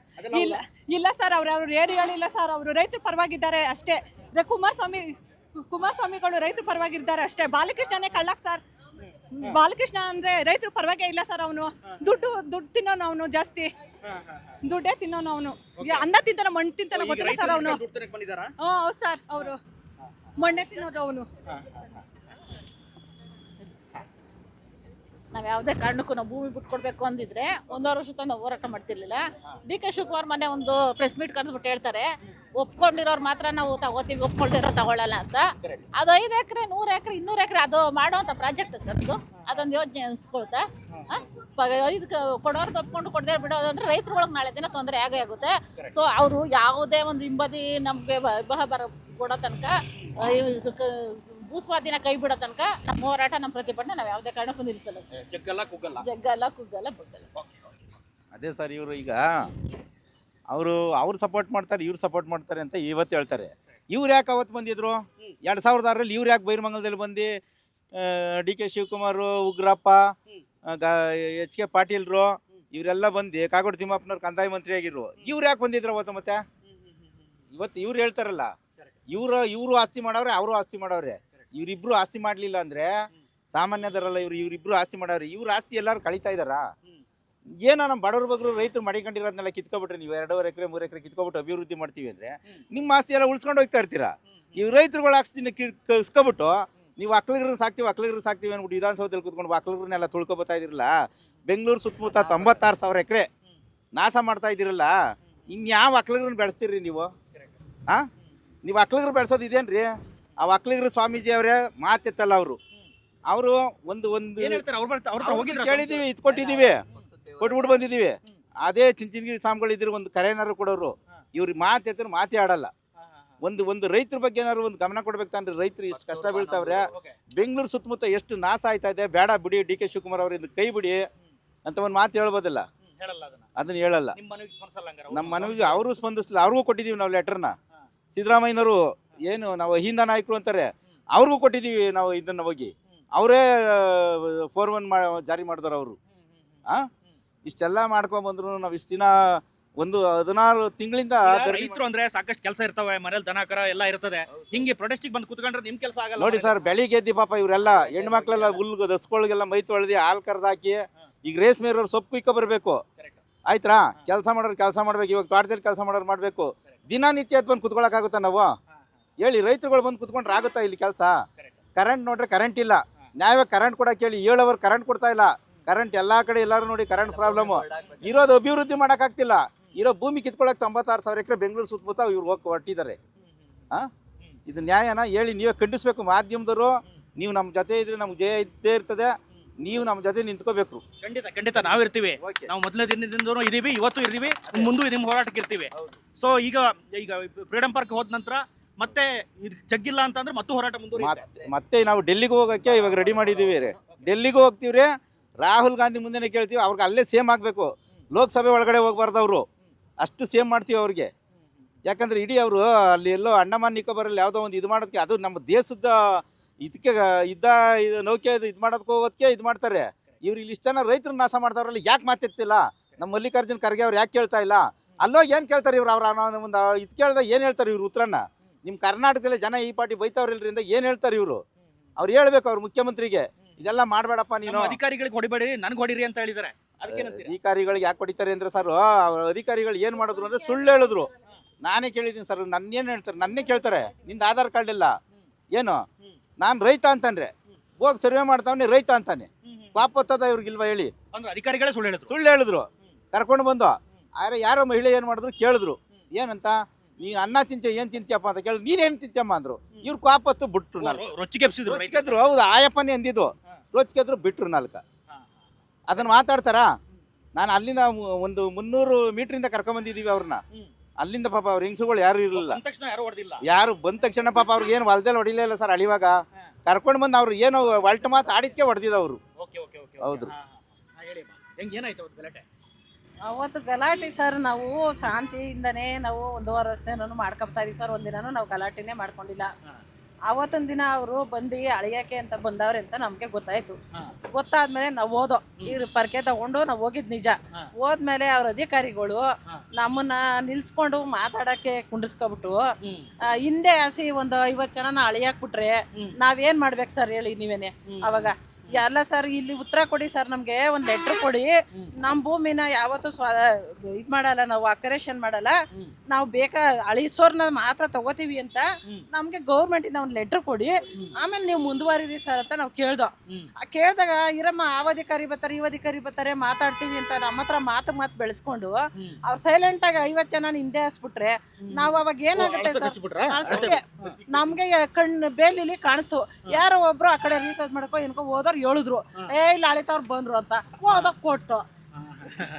ಇಲ್ಲ ಸರ್, ಅವ್ರು ಏನು ಹೇಳಿಲ್ಲ ಸರ್. ಅವರು ರೈತರ ಪರವಾಗಿದ್ದಾರೆ ಅಷ್ಟೇ. ಕುಮಾರಸ್ವಾಮಿಗಳು ರೈತರ ಪರವಾಗಿದ್ದಾರೆ ಅಷ್ಟೇ. ಬಾಲಕೃಷ್ಣನೇ ಕಳ್ಳಕ್ ಸರ್. ಬಾಲಕೃಷ್ಣ ಅಂದ್ರೆ ರೈತರ ಪರವಾಗೇ ಇಲ್ಲ ಸರ್. ಅವನು ದುಡ್ಡು ತಿನ್ನೋನು, ಅವನು ಜಾಸ್ತಿ ದುಡ್ಡೇ ತಿನ್ನೋನು. ಅವನು ಅನ್ನ ತಿಂತಾನ, ಮಣ್ಣು ತಿಂತಾನ ಗೊತ್ತಿಲ್ಲ ಸರ್ ಅವನು. ಹೌದು ಸರ್, ಅವರು ಮಣ್ಣೆ ತಿನ್ನೋದು ಅವನು. ನಾವು ಯಾವುದೇ ಕಾರಣಕ್ಕೂ ನಾವು ಭೂಮಿ ಬಿಟ್ಕೊಡ್ಬೇಕು ಅಂದಿದ್ರೆ 1.5 ವರ್ಷ ನಾವು ಹೋರಾಟ ಮಾಡ್ತಿರ್ಲಿಲ್ಲ. DK ಶಿವಕುಮಾರ್ ಮೊನ್ನೆ ಒಂದು ಪ್ರೆಸ್ ಮೀಟ್ ಕರೆದ್ಬಿಟ್ಟು ಹೇಳ್ತಾರೆ, ಒಪ್ಕೊಂಡಿರೋರು ಮಾತ್ರ ನಾವು ತಗೋತೀವಿ, ಒಪ್ಕೊಂಡಿರೋ ತಗೊಳ್ಳಲ್ಲ ಅಂತ. ಅದು 5 ಎಕರೆ, 100 ಎಕರೆ, 200 ಎಕರೆ ಅದು ಮಾಡೋವಂಥ ಪ್ರಾಜೆಕ್ಟ್ ಸರ್. ಅದೊಂದು ಯೋಜನೆ ಅನ್ಸ್ಕೊಳ್ತಾ ಇದಕ್ಕೆ ಕೊಡೋರ್ದು ಒಪ್ಕೊಂಡು ಕೊಡದೇ ಬಿಡೋದು ಅಂದ್ರೆ ರೈತರುಗಳಿಗೆ ನಾಳೆ ದಿನ ತೊಂದರೆ ಆಗೇ ಆಗುತ್ತೆ. ಸೊ ಅವರು ಯಾವುದೇ ಒಂದು ಹಿಂಬದಿ ನಮಗೆ ಕೊಡೋ ತನಕ, ಭೂಸ್ವಾಧೀನ ಕೈ ಬಿಡೋ ತನಕ ನಮ್ಮ ಹೋರಾಟ, ನಮ್ಮ ಪ್ರತಿಭಟನೆ ನಾವು ಯಾವುದೇ ಕಾರಣಕ್ಕೂ ನಿಲ್ಲಿಸಲ್ಲ ಸರ್. ಜಗ್ಗಲ್ಲ ಕುಗ್ಗಲ್ಲ ಬಗ್ಗಲ್ಲ. ಅದೇ ಸರ್, ಇವರು ಈಗ ಅವ್ರು ಸಪೋರ್ಟ್ ಮಾಡ್ತಾರೆ, ಇವ್ರು ಸಪೋರ್ಟ್ ಮಾಡ್ತಾರೆ ಅಂತ ಇವತ್ತು ಹೇಳ್ತಾರೆ. ಇವ್ರು ಯಾಕೆ ಅವತ್ತು ಬಂದಿದ್ರು? 2006ರಲ್ಲಿ ಇವ್ರು ಯಾಕೆ ಬೈರಮಂಗಲದಲ್ಲಿ ಬಂದು DK ಶಿವಕುಮಾರು, ಉಗ್ರಪ್ಪ, HK ಪಾಟೀಲ್ರು ಇವರೆಲ್ಲ ಬಂದು ಕಾಗೋಡು ತಿಮ್ಮಪ್ಪನವ್ರು ಕಂದಾಯ ಮಂತ್ರಿ ಆಗಿರು. ಇವ್ರು ಯಾಕೆ ಬಂದಿದ್ರು ಅವತ್ತು? ಮತ್ತೆ ಇವತ್ತು ಇವ್ರು ಹೇಳ್ತಾರಲ್ಲ, ಇವರು ಆಸ್ತಿ ಮಾಡವ್ರೆ, ಅವರು ಆಸ್ತಿ ಮಾಡವ್ರೆ. ಇವರಿಬ್ರು ಆಸ್ತಿ ಮಾಡಲಿಲ್ಲ ಅಂದರೆ ಸಾಮಾನ್ಯದರಲ್ಲ. ಇವರಿಬ್ರು ಆಸ್ತಿ ಮಾಡವ್ರೆ. ಇವ್ರ ಆಸ್ತಿ ಎಲ್ಲರೂ ಕಳೀತಾ ಇದ್ದಾರಾ? ಏನೋ ನಮ್ಮ ಬಡವ್ರ ಬಗ್ರು ರೈತರು ಮಾಡಿಕೊಂಡಿರೋದನ್ನೆಲ್ಲ ಕಿತ್ಕೊಬಿಟ್ರೆ, ನೀವು 2.5 ಎಕರೆ 3 ಎಕರೆ ಕಿತ್ಕೊಬಿಟ್ಟು ಅಭಿವೃದ್ಧಿ ಮಾಡ್ತೀವಿ ಅಂದರೆ ನಿಮ್ಮ ಆಸ್ತಿ ಎಲ್ಲ ಉಳಿಸ್ಕೊಂಡು ಹೋಗ್ತಾ ಇರ್ತೀರಾ. ಇವು ರೈತರುಗಳ ಆಸ್ತಿನ ಕಸ್ಕೊಬಿಟ್ಟು ನೀವು ಅಕ್ಲಿಗರು ಸಾಕ್ತೀವಿ ಅಂದ್ಬಿಟ್ಟು ವಿಧಾನಸೌಧದಲ್ಲಿ ಕೂತ್ಕೊಂಡು ಅಕ್ಲಿಗರನ್ನೆಲ್ಲ ತುಳ್ಕೊಬತ್ತಾ ಇದಿರಲ್ಲ. ಬೆಂಗಳೂರು ಸುತ್ತಮುತ್ತ 96,000 ಎಕರೆ ನಾಶ ಮಾಡ್ತಾ ಇದ್ದೀರಲ್ಲ, ಇನ್ಯಾವ ಒಕ್ಕಲಿಗರನ್ನ ಬೆಳೆಸ್ತೀರಿ ನೀವು? ಹಾಂ, ನೀವು ಒಕ್ಕಲಿಗರು ಬೆಳೆಸೋದು ಇದೇನ್ರಿ? ಆ ಒಕ್ಕಲಿಗರು ಸ್ವಾಮೀಜಿ ಅವರೇ ಮಾತೆತ್ತಲ್ಲ ಅವರು ಒಂದು ಏನ್ ಹೇಳ್ತಾರೆ ಅವ್ರ ಹತ್ರ ಹೋಗಿದ್ರ? ಕೇಳಿದ್ದೀವಿ, ಇದು ಕೊಟ್ಟಿದ್ದೀವಿ, ಕೊಟ್ಬಿಟ್ಟು ಬಂದಿದ್ದೀವಿ. ಅದೇ ಚಿಂಚನಗಿರಿ ಸ್ವಾಮಿಗಳಿದ್ರು ಒಂದು ಕರೆನಾರು ಕೊಡೋರು. ಇವ್ರಿಗೆ ಮಾತೆತ್ತರು ಮಾತೇ ಆಡಲ್ಲ. ಒಂದು ರೈತರ ಬಗ್ಗೆ ಏನಾದ್ರು ಒಂದು ಗಮನ ಕೊಡ್ಬೇಕು ತಾನ್ರಿ. ರೈತರು ಇಷ್ಟು ಕಷ್ಟ ಬೀಳ್ತಾವ್ರೆ. ಬೆಂಗಳೂರು ಸುತ್ತಮುತ್ತ ಎಷ್ಟು ನಾಶ ಆಯ್ತಾ ಇದೆ. ಬೇಡ ಬಿಡಿ, ಡಿ ಕೆ ಶಿವಕುಮಾರ್ ಅವರಿಂದ ಕೈ ಬಿಡಿ ಅಂತ ಒಂದು ಮಾತು ಹೇಳ್ಬೋದಲ್ಲ, ಅದನ್ನ ಹೇಳಲ್ಲ. ನಮ್ಮ ಮನವಿಗೆ ಅವರು ಸ್ಪಂದಿಸಲ್ಲ. ಅವ್ರಿಗೂ ಕೊಟ್ಟಿದ್ದೀವಿ ನಾವು ಲೆಟರ್ನ. ಸಿದ್ದರಾಮಯ್ಯನವರು ಏನು ನಾವು ಅಹಿಂದ ನಾಯಕರು ಅಂತಾರೆ, ಅವ್ರಿಗೂ ಕೊಟ್ಟಿದ್ದೀವಿ ನಾವು ಇದನ್ನ ಹೋಗಿ. ಅವರೇ 4-1 ಜಾರಿ ಮಾಡಿದವರು ಅವರು. ಇಷ್ಟೆಲ್ಲ ಮಾಡ್ಕೊಂಡ್ಬಂದ್ರು ನಾವು ಇಷ್ಟು ದಿನ ಒಂದು 16 ತಿಂಗಳಿಂದ ರೈತರು ಅಂದ್ರೆ ಸಾಕಷ್ಟು ಕೆಲಸ ಇರ್ತವೆ, ಮನೇಲಿ ದನ ಕರ ಎಲ್ಲ ಇರ್ತದೆ. ಹಿಂಗೆ ಪ್ರೊಟೆಸ್ಟಿಗೆ ಬಂದು ಕುತ್ಕೊಂಡ್ರೆ ನಿಮ್ ಕೆಲಸ ಆಗಲ್ಲ ನೋಡಿ ಸರ್. ಬೆಳಿಗ್ಗೆ ಎದ್ದಿ ಪಾಪ ಇವರೆಲ್ಲ ಹೆಣ್ಮಕ್ಳೆಲ್ಲ ಹುಲ್ಲು ದಸ್ಗಳಿಗೆಲ್ಲ ಮೈ ತೊಳೆದಿ ಹಾಲು ಕರೆದಾಕಿ ಈಗ ರೇಷ್ಮೆ ಇರೋರು ಸೊಪ್ಪು ಕುಯ್ಕೊ ಬರಬೇಕು. ಆಯ್ತಾ? ಕೆಲಸ ಮಾಡೋರು ಕೆಲಸ ಮಾಡ್ಬೇಕು. ಇವಾಗ ತೋಟದಲ್ಲಿ ಕೆಲಸ ಮಾಡೋರು ಮಾಡಬೇಕು. ದಿನನಿತ್ಯ ಎದ್ದು ಬಂದು ಕುತ್ಕೊಳಕ್ಕಾಗುತ್ತಾ ನಾವು? ಹೇಳಿ, ರೈತರುಗಳು ಬಂದು ಕುತ್ಕೊಂಡ್ರೆ ಆಗುತ್ತಾ ಇಲ್ಲಿ ಕೆಲಸ? ಕರೆಂಟ್ ನೋಡ್ರೆ ಕರೆಂಟ್ ಇಲ್ಲ. ನ್ಯಾಯವಾಗಿ ಕರೆಂಟ್ ಕೊಡಕ್ಕೆ ಹೇಳಿ, 7 ಅವರ್ ಕರೆಂಟ್ ಕೊಡ್ತಾ ಇಲ್ಲ. ಕರೆಂಟ್ ಎಲ್ಲ ಕಡೆ ಎಲ್ಲರೂ ನೋಡಿ ಕರೆಂಟ್ ಪ್ರಾಬ್ಲಮ್ಮು. ಇರೋದು ಅಭಿವೃದ್ಧಿ ಮಾಡೋಕ್ಕಾಗ್ತಿಲ್ಲ. ಇರೋ ಭೂಮಿ ಕಿತ್ಕೊಳ್ಳೋಕೆ 96,000 ಎಕರೆ ಬೆಂಗಳೂರು ಸುತ್ತಮುತ್ತ ಇವ್ರು ಹೋಗಿ ಹೊರಟಿದ್ದಾರೆ. ಇದು ನ್ಯಾಯನ? ಹೇಳಿ, ನೀವೇ ಖಂಡಿಸ್ಬೇಕು. ಮಾಧ್ಯಮದವರು ನೀವು ನಮ್ಮ ಜೊತೆ ಇದ್ರೆ ನಮ್ಗೆ ಜಯ ಇದ್ದೇ ಇರ್ತದೆ. ನೀವು ನಮ್ಮ ಜೊತೆ ನಿಂತ್ಕೋಬೇಕು. ಖಂಡಿತ ನಾವಿರ್ತೀವಿ. ನಾವು ಮೊದಲನೇ ದಿನದಿಂದನೂ ಇದೀವಿ, ಇವತ್ತು ಇರ್ತೀವಿ, ಮುಂದೆ ನಿಮ್ಮ ಹೋರಾಟಕ್ಕೆ ಇರ್ತೀವಿ. ಸೊ ಈಗ ಫ್ರೀಡಂ ಪಾರ್ಕ್ ಹೋದ ನಂತರ ಮತ್ತೆ ಜಗ್ಗಿಲ್ಲ ಅಂತಂದ್ರೆ ಮತ್ತೆ ಹೋರಾಟ ಮುಂದುವರಿಯುತ್ತೆ. ಮತ್ತೆ ನಾವು ಡೆಲ್ಲಿಗೆ ಹೋಗೋಕ್ಕೆ ಇವಾಗ ರೆಡಿ ಮಾಡಿದ್ದೀವಿ. ಡೆಲ್ಲಿಗೆ ಹೋಗ್ತೀವ್ರಿ. ರಾಹುಲ್ ಗಾಂಧಿ ಮುಂದೆನೇ ಕೇಳ್ತೀವಿ. ಅವ್ರಿಗೆ ಅಲ್ಲೇ ಸೇಮ್ ಆಗಬೇಕು. ಲೋಕಸಭೆ ಒಳಗಡೆ ಹೋಗ್ಬಾರ್ದು ಅವರು. ಅಷ್ಟು ಸೇಮ್ ಮಾಡ್ತೀವಿ ಅವ್ರಿಗೆ. ಯಾಕಂದ್ರೆ ಇಡೀ ಅವರು ಅಲ್ಲಿ ಎಲ್ಲೋ ಅಂಡಮಾನ್ ನಿಕೋಬಾರಲ್ಲಿ ಯಾವುದೋ ಒಂದು ಇದು ಮಾಡೋದಕ್ಕೆ, ಅದು ನಮ್ಮ ದೇಶದ ಇದಕ್ಕೆ ಇದು ನೌಕೆ ಇದು ಮಾಡೋದಕ್ಕೆ ಹೋಗೋದಕ್ಕೆ ಇದು ಮಾಡ್ತಾರೆ. ಇವ್ರು ಇಲ್ಲಿ ಇಷ್ಟು ಜನ ರೈತರು ನಾಶ ಮಾಡ್ತಾವ್ರಲ್ಲ, ಯಾಕೆ ಮಾತೆತ್ತಿಲ್ಲ? ನಮ್ಮ ಮಲ್ಲಿಕಾರ್ಜುನ್ ಖರ್ಗೆ ಅವ್ರು ಯಾಕೆ ಕೇಳ್ತಾ ಇಲ್ಲ? ಅಲ್ಲೋ ಏನು ಕೇಳ್ತಾರೆ ಇವ್ರು? ಅವ್ರ ಒಂದು ಇದು ಕೇಳ್ದಾಗ ಏನು ಹೇಳ್ತಾರೆ ಇವ್ರು ಉತ್ತರನ? ನಿಮ್ಮ ಕರ್ನಾಟಕದಲ್ಲಿ ಜನ ಈ ಪಾರ್ಟಿ ಬೈತಾವ್ರಿಲ್ರಿಂದ ಏನು ಹೇಳ್ತಾರೆ ಇವರು? ಅವ್ರು ಹೇಳ್ಬೇಕು ಅವ್ರು ಮುಖ್ಯಮಂತ್ರಿಗೆ, ಇದೆಲ್ಲ ಮಾಡಬೇಡಪ್ಪ ನೀನು. ಅಧಿಕಾರಿಗಳಿಗೆ ಹೊಡಿಬೇಡಿ, ನನಗೆ ಹೊಡಿರಿ ಅಂತ ಹೇಳಿದ್ದಾರೆ. ಅಧಿಕಾರಿಗಳಿಗೆ ಯಾಕೆ ಹೊಡಿತಾರೆ ಅಂದ್ರೆ ಸರ್, ಅವ್ರ ಅಧಿಕಾರಿಗಳು ಏನು ಮಾಡಿದ್ರು ಅಂದ್ರೆ ಸುಳ್ಳು ಹೇಳಿದ್ರು. ನಾನೇ ಕೇಳಿದ್ದೀನಿ ಸರ್, ನನ್ನೇನು ಹೇಳ್ತಾರೆ? ನನ್ನೇ ಕೇಳ್ತಾರೆ, ನಿಂದ ಆಧಾರ್ ಕಾರ್ಡ್ ಇಲ್ಲ ಏನು? ನಾನು ರೈತ ಅಂತಂದ್ರೆ ಹೋಗಿ ಸರ್ವೆ ಮಾಡ್ತಾವನೆ ರೈತ ಅಂತಾನೆ. ಪಾಪತ್ತದ ಇವ್ರಿಗಿಲ್ವಾ ಹೇಳಿ? ಅಧಿಕಾರಿಗಳೇ ಸುಳ್ಳು ಹೇಳಿದ್ರು. ಕರ್ಕೊಂಡು ಬಂದು ಆದ್ರೆ ಯಾರೋ ಮಹಿಳೆ ಏನು ಮಾಡಿದ್ರು ಕೇಳಿದ್ರು, ಏನಂತ ನೀನು ಅನ್ನ ತಿಂತೀಯ, ಏನು ತಿಂತೀಯಪ್ಪ ಅಂತ ಕೇಳಿ, ನೀನೇನು ತಿಂತೀಯಮ್ಮ ಅಂದ್ರು. ಇವ್ರು ಕಾಪತ್ತು ಬಿಟ್ರು. ರೊಚ್ಚಿಗೆದ್ರು. ಹೌದು, ಆಯಪ್ಪನೇ ಅಂದಿದ್ದು. ರೊಚ್ಚಿಗೆದ್ರು, ಬಿಟ್ರು 4. ಅದನ್ನ ಮಾತಾಡ್ತಾರಾ? ನಾನು ಅಲ್ಲಿಂದ ಒಂದು 300 ಮೀಟ್ರಿಂದ ಕರ್ಕೊಂಬಂದಿದ್ದೀವಿ ಅವ್ರನ್ನ. ಅಲ್ಲಿಂದ ಪಾಪ ಅವ್ರ ಹೆಂಗಸುಗಳು ಯಾರು ಇರಲಿಲ್ಲ. ಯಾರು ಬಂದ ತಕ್ಷಣ ಪಾಪ ಅವ್ರಿಗೆ ಏನು ಹೊಲದಲ್ಲಿ ಹೊಡಿಲೇ ಇಲ್ಲ ಸರ್. ಅಳಿವಾಗ ಕರ್ಕೊಂಡು ಬಂದು ಅವ್ರು ಏನು ಒಲ್ಟ ಮಾತು ಆಡಿದ್ಕೆ ಹೊಡೆದಿದ್ದವರು. ಹೌದು. ಅವತ್ತು ಗಲಾಟೆ ಸರ್. ನಾವು ಶಾಂತಿಯಿಂದನೇ ನಾವು 1.5 ವರ್ಷದಿಂದ ಮಾಡ್ಕೊತಾ ಇದೀವಿ ಸರ್. ಒಂದಿನೂ ನಾವು ಗಲಾಟೆನೇ ಮಾಡ್ಕೊಂಡಿಲ್ಲ. ಅವತ್ತೊಂದು ದಿನ ಅವರು ಬಂದು ಅಳಿಯಕ್ಕೆ ಅಂತ ಬಂದವ್ರೆ ಅಂತ ನಮಗೆ ಗೊತ್ತಾಯ್ತು. ಗೊತ್ತಾದ್ಮೇಲೆ ನಾವು ಹೋದೋ, ಇವ್ರು ಪರ್ಕೆ ತಗೊಂಡು ನಾವು ಹೋಗಿದ್ ನಿಜ. ಹೋದ್ಮೇಲೆ ಅವ್ರ ಅಧಿಕಾರಿಗಳು ನಮ್ಮನ್ನ ನಿಲ್ಸ್ಕೊಂಡು ಮಾತಾಡಕ್ಕೆ ಕುಂಡ್ರಿಸ್ಕೊಬಿಟ್ಟು ಹಿಂದೆ ಹಸಿ ಒಂದು 50 ಜನನ ಅಳಿಯಾಕ್ಬಿಟ್ರೆ ನಾವೇನ್ ಮಾಡ್ಬೇಕು ಸರ್ ಹೇಳಿ ನೀವೇನೆ? ಅವಾಗ ಎಲ್ಲ ಸರ್ ಇಲ್ಲಿ ಉತ್ತರ ಕೊಡಿ ಸರ್, ನಮ್ಗೆ ಒಂದು ಲೆಟ್ರ್ ಕೊಡಿ. ನಮ್ಮ ಭೂಮಿನ ಯಾವತ್ತೂ ಇದು ಮಾಡಲ್ಲ, ನಾವು ಅಕರೇಷನ್ ಮಾಡಲ್ಲ, ನಾವು ಅಳಿಸೋರ್ನ ಮಾತ್ರ ತಗೋತೀವಿ ಅಂತ ನಮ್ಗೆ ಗೌರ್ಮೆಂಟ್ ಇಂದ ಒಂದು ಲೆಟ್ರ್ ಕೊಡಿ, ಆಮೇಲೆ ನೀವು ಮುಂದುವರಿರಿ ಸರ್ ಅಂತ ನಾವು ಕೇಳ್ದೋ. ಕೇಳಿದಾಗ ಇರಮ್ಮ ಆ ಅಧಿಕಾರಿ ಬರ್ತಾರೆ, ಈ ಅಧಿಕಾರಿ ಬರ್ತಾರೆ, ಮಾತಾಡ್ತೀವಿ ಅಂತ ನಮ್ಮ ಹತ್ರ ಮಾತು ಬೆಳೆಸ್ಕೊಂಡು ಅವ್ರು ಸೈಲೆಂಟ್ ಆಗಿ 50 ಜನ ಹಿಂದೆ ಹಾಸ್ಬಿಟ್ರೆ ನಾವು ಅವಾಗ ಏನಾಗುತ್ತೆ ಸರ್? ನಮ್ಗೆ ಬೇಲಿಲಿ ಕಾಣಿಸು ಯಾರೋ ಒಬ್ರು ಆ ಕಡೆ ರಿಸರ್ಚ್ ಮಾಡ್ಕೊ ಏನ್ಕೋ ಹೋದವ್ರು ಹೇಳಿದ್ರು, ಇಲ್ಲ ಅಳಿತವ್ರು ಬಂದ್ರು ಅಂತ. ಹೋದಾಗ ಕೊಟ್ಟು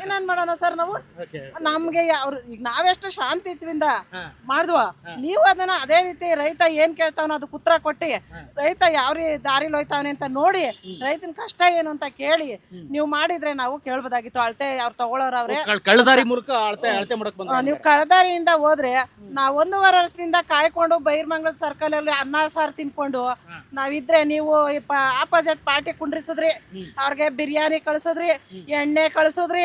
ಏನೇನ್ ಮಾಡೋಣ ಸರ್ ನಾವು? ನಮ್ಗೆ ಈಗ ನಾವೆಷ್ಟು ಶಾಂತಿತ್ವಿಂದ ಮಾಡಿದ್ವ, ನೀವು ಅದನ್ನ ಅದೇ ರೀತಿ ರೈತ ಏನ್ ಕೇಳ್ತಾವನೋ ಅದಕ್ಕೆ ಉತ್ತರ ಕೊಟ್ಟಿ, ರೈತ ಯಾವ ದಾರಿಲಿ ಹೋಯ್ತಾವನೆ ಅಂತ ನೋಡಿ, ರೈತನ ಕಷ್ಟ ಏನು ಅಂತ ಕೇಳಿ ನೀವು ಮಾಡಿದ್ರೆ ನಾವು ಕೇಳ್ಬೋದಾಗಿತ್ತು. ಅಳತೆ ಅವ್ರು ತಗೊಳ್ಳೋರವ್ರೆ ಕಳ್ಳದಾರಿ ಮೂಲಕ ಅಳತೆ ಮಾಡಕ್ ಬಂದ್ರು. ನೀವು ಕಳ್ಳದಾರಿಯಿಂದ ಹೋದ್ರೆ ನಾವು 1.5 ವರ್ಷದಿಂದ ಕಾಯ್ಕೊಂಡು ಬೈರ್ಮಂಗ್ಳದ ಸರ್ಕಲ್ ಅಲ್ಲಿ ಅನ್ನ ಸಾರು ತಿನ್ಕೊಂಡು ನಾವಿದ್ರೆ ನೀವು ಆಪೋಸಿಟ್ ಪಾರ್ಟಿ ಕುಂಡ್ರಿಸಿದ್ರಿ, ಅವ್ರಿಗೆ ಬಿರಿಯಾನಿ ಕಳ್ಸುದ್ರಿ, ಎಣ್ಣೆ ಕಳ್ಸುದ್ರಿ.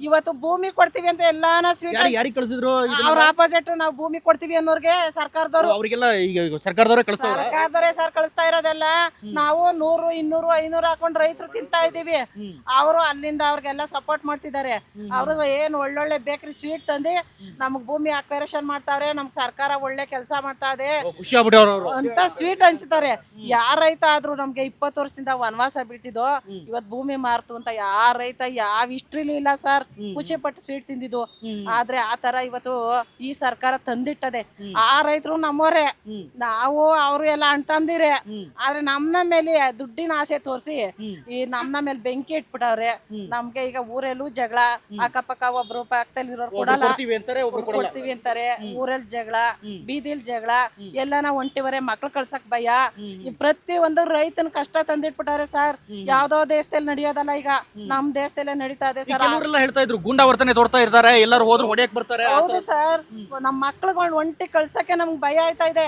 ಇವತ್ತು ಭೂಮಿ ಕೊಡ್ತೀವಿ ಅಂತ ಎಲ್ಲಾನ ಸ್ವೀಟ್ ಅವ್ರ ಆಪೋಸಿಟ್ ನಾವು ಭೂಮಿ ಕೊಡ್ತೀವಿ ಅನ್ನೋರ್ಗೆ ಸರ್ಕಾರದವರು ಸರ್ಕಾರದವರೇ ಸರ್ ಕಳಿಸ್ತಾ ಇರೋದೆಲ್ಲ. ನಾವು 100, 200, 500 ಹಾಕೊಂಡು ರೈತರು ತಿಂತಾ ಇದೀವಿ. ಅವರು ಅಲ್ಲಿಂದ ಅವ್ರಿಗೆಲ್ಲ ಸಪೋರ್ಟ್ ಮಾಡ್ತಿದ್ದಾರೆ. ಅವರು ಏನು ಒಳ್ಳೊಳ್ಳೆ ಬೇಕ್ರಿ ಸ್ವೀಟ್ ತಂದು ನಮಗ್ ಭೂಮಿ ಅಕ್ವೇರೇಷನ್ ಮಾಡ್ತಾವ್ರೆ, ನಮ್ಗ್ ಸರ್ಕಾರ ಒಳ್ಳೆ ಕೆಲಸ ಮಾಡ್ತಾ ಇದೆ ಅಂತ ಸ್ವೀಟ್ ಹಂಚ್ತಾರೆ. ಯಾರ ರೈತ ಆದ್ರೂ ನಮ್ಗೆ 20 ವರ್ಷದಿಂದ ವನವಾಸ ಬೀಳ್ತಿದ್ದೋ ಇವತ್ ಭೂಮಿ ಮಾರ್ತು ಅಂತ ಯಾರ ರೈತ ಯಾವ ಹಿಸ್ಟ್ರಿಲಿ ಇಲ್ಲ ಸರ್, ಖುಷಿ ಪಟ್ಟು ಸ್ವೀಟ್ ತಿಂದಿದ್ದು. ಆದ್ರೆ ಆ ತರ ಇವತ್ತು ಈ ಸರ್ಕಾರ ತಂದಿಟ್ಟದೆ. ಆ ರೈತರು ನಮ್ಮವರೇ, ನಾವು ಅವರು ಎಲ್ಲ ಅಣ್ತಂದಿರೆ. ಆದ್ರೆ ನಮ್ಮ ಮೇಲೆ ದುಡ್ಡಿನ ಆಸೆ ತೋರಿಸಿ ಈ ನಮ್ಮ ಮೇಲೆ ಬೆಂಕಿ ಇಟ್ಬಿಟ್ಟವ್ರೆ. ನಮ್ಗೆ ಈಗ ಊರಲ್ಲೂ ಜಗಳ, ಅಕ್ಕಪಕ್ಕ ಒಬ್ರು ಪಕ್ಕದಲ್ಲಿ ಇರೋರು ಕೊಡಲ್ಲ, ಕೊಡ್ತೀವಿ ಅಂತಾರೆ. ಊರಲ್ಲಿ ಜಗಳ, ಬೀದಿಲ್ ಜಗಳ, ಎಲ್ಲ ನಾವು ಒಂಟಿವರೆ ಮಕ್ಳು ಕಳ್ಸಕ್ ಭಯ. ಪ್ರತಿ ಒಂದು ರೈತನ ಕಷ್ಟ ತಂದಿಟ್ಬಿಟ್ಟಾರೆ ಸರ್. ಯಾವ್ದೋ ದೇಶದಲ್ಲಿ ನಡೆಯೋದಲ್ಲ, ಈಗ ನಮ್ ದೇಶದಲ್ಲೇ ನಡೀತಾ ಇದೆ ಸರ್. ಕೆಲವರೆಲ್ಲ ಹೇಳ್ತಾ ಇದ್ರು ಗೂಂಡಾವರ್ತನೆ ತೋರ್ತಾ ಇರ್ತಾರೆ, ಎಲ್ಲರೂ ಹೋದ್ರು ಹೊಡೆಯಕ್ ಬರ್ತಾರೆ. ಹೌದು ಸರ್, ನಮ್ ಮಕ್ಳುಗಳ್ ಒಂಟಿ ಕಳ್ಸಕ್ಕೆ ನಮ್ಗೆ ಭಯ ಆಯ್ತಾ ಇದೆ.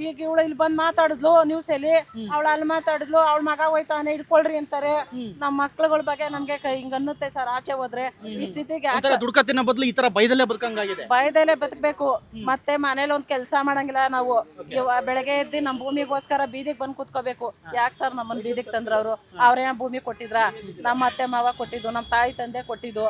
ಈಗ ಇವಳು ಇಲ್ಲಿ ಬಂದ್ ಮಾತಾಡಿದ್ಲು ನ್ಯೂಸ್ ಅಲ್ಲಿ, ಅವಳು ಅಲ್ಲಿ ಮಾತಾಡಿದ್ಲು, ಅವಳ ಮಗ ಹೋಯ್ತಾನೆ ಹಿಡ್ಕೊಳ್ರಿ ಅಂತಾರೆ. ನಮ್ ಮಕ್ಳುಗಳ ಬಗ್ಗೆ ನಮ್ಗೆ ಹಿಂಗ ಅನ್ನುತ್ತೆ ಸರ್. ಆಚೆ ಹೋದ್ರೆ ಈ ಸ್ಥಿತಿಗೆ ದುಡ್ಕತ್ತಿನ ಬದಲು ಈ ತರ ಬೈದಲ್ಲೇ ಬದುಕಂಗಾಗಿದೆ. ಭಯದಲ್ಲೇ ಬದುಕಬೇಕು. ಮತ್ತೆ ಮನೇಲಿ ಒಂದ್ ಕೆಲ್ಸ ಮಾಡಂಗಿಲ್ಲ ನಾವು. ಬೆಳಗ್ಗೆ ಎದ್ದು ನಮ್ ಭೂಮಿಗೋಸ್ಕರ ಬೀದಿಗೆ ಬಂದ್ ಕೂತ್ಕೋಬೇಕು. ಯಾಕೆ ಸರ್ ನಮ್ಮನ್ ಬೀದಿಗೆ ತಂದ್ರವ್ರು? ಅವ್ರೇನ ಭೂಮಿ ಕೊಟ್ಟಿದ್ರ? ನಮ್ಮ ಅತ್ತೆ ಮಾವ ಕೊಟ್ಟಿದ್ದು, ನಮ್ ತಾಯಿ ತಂದೆ ಕೊಟ್ಟಿದ್ದು.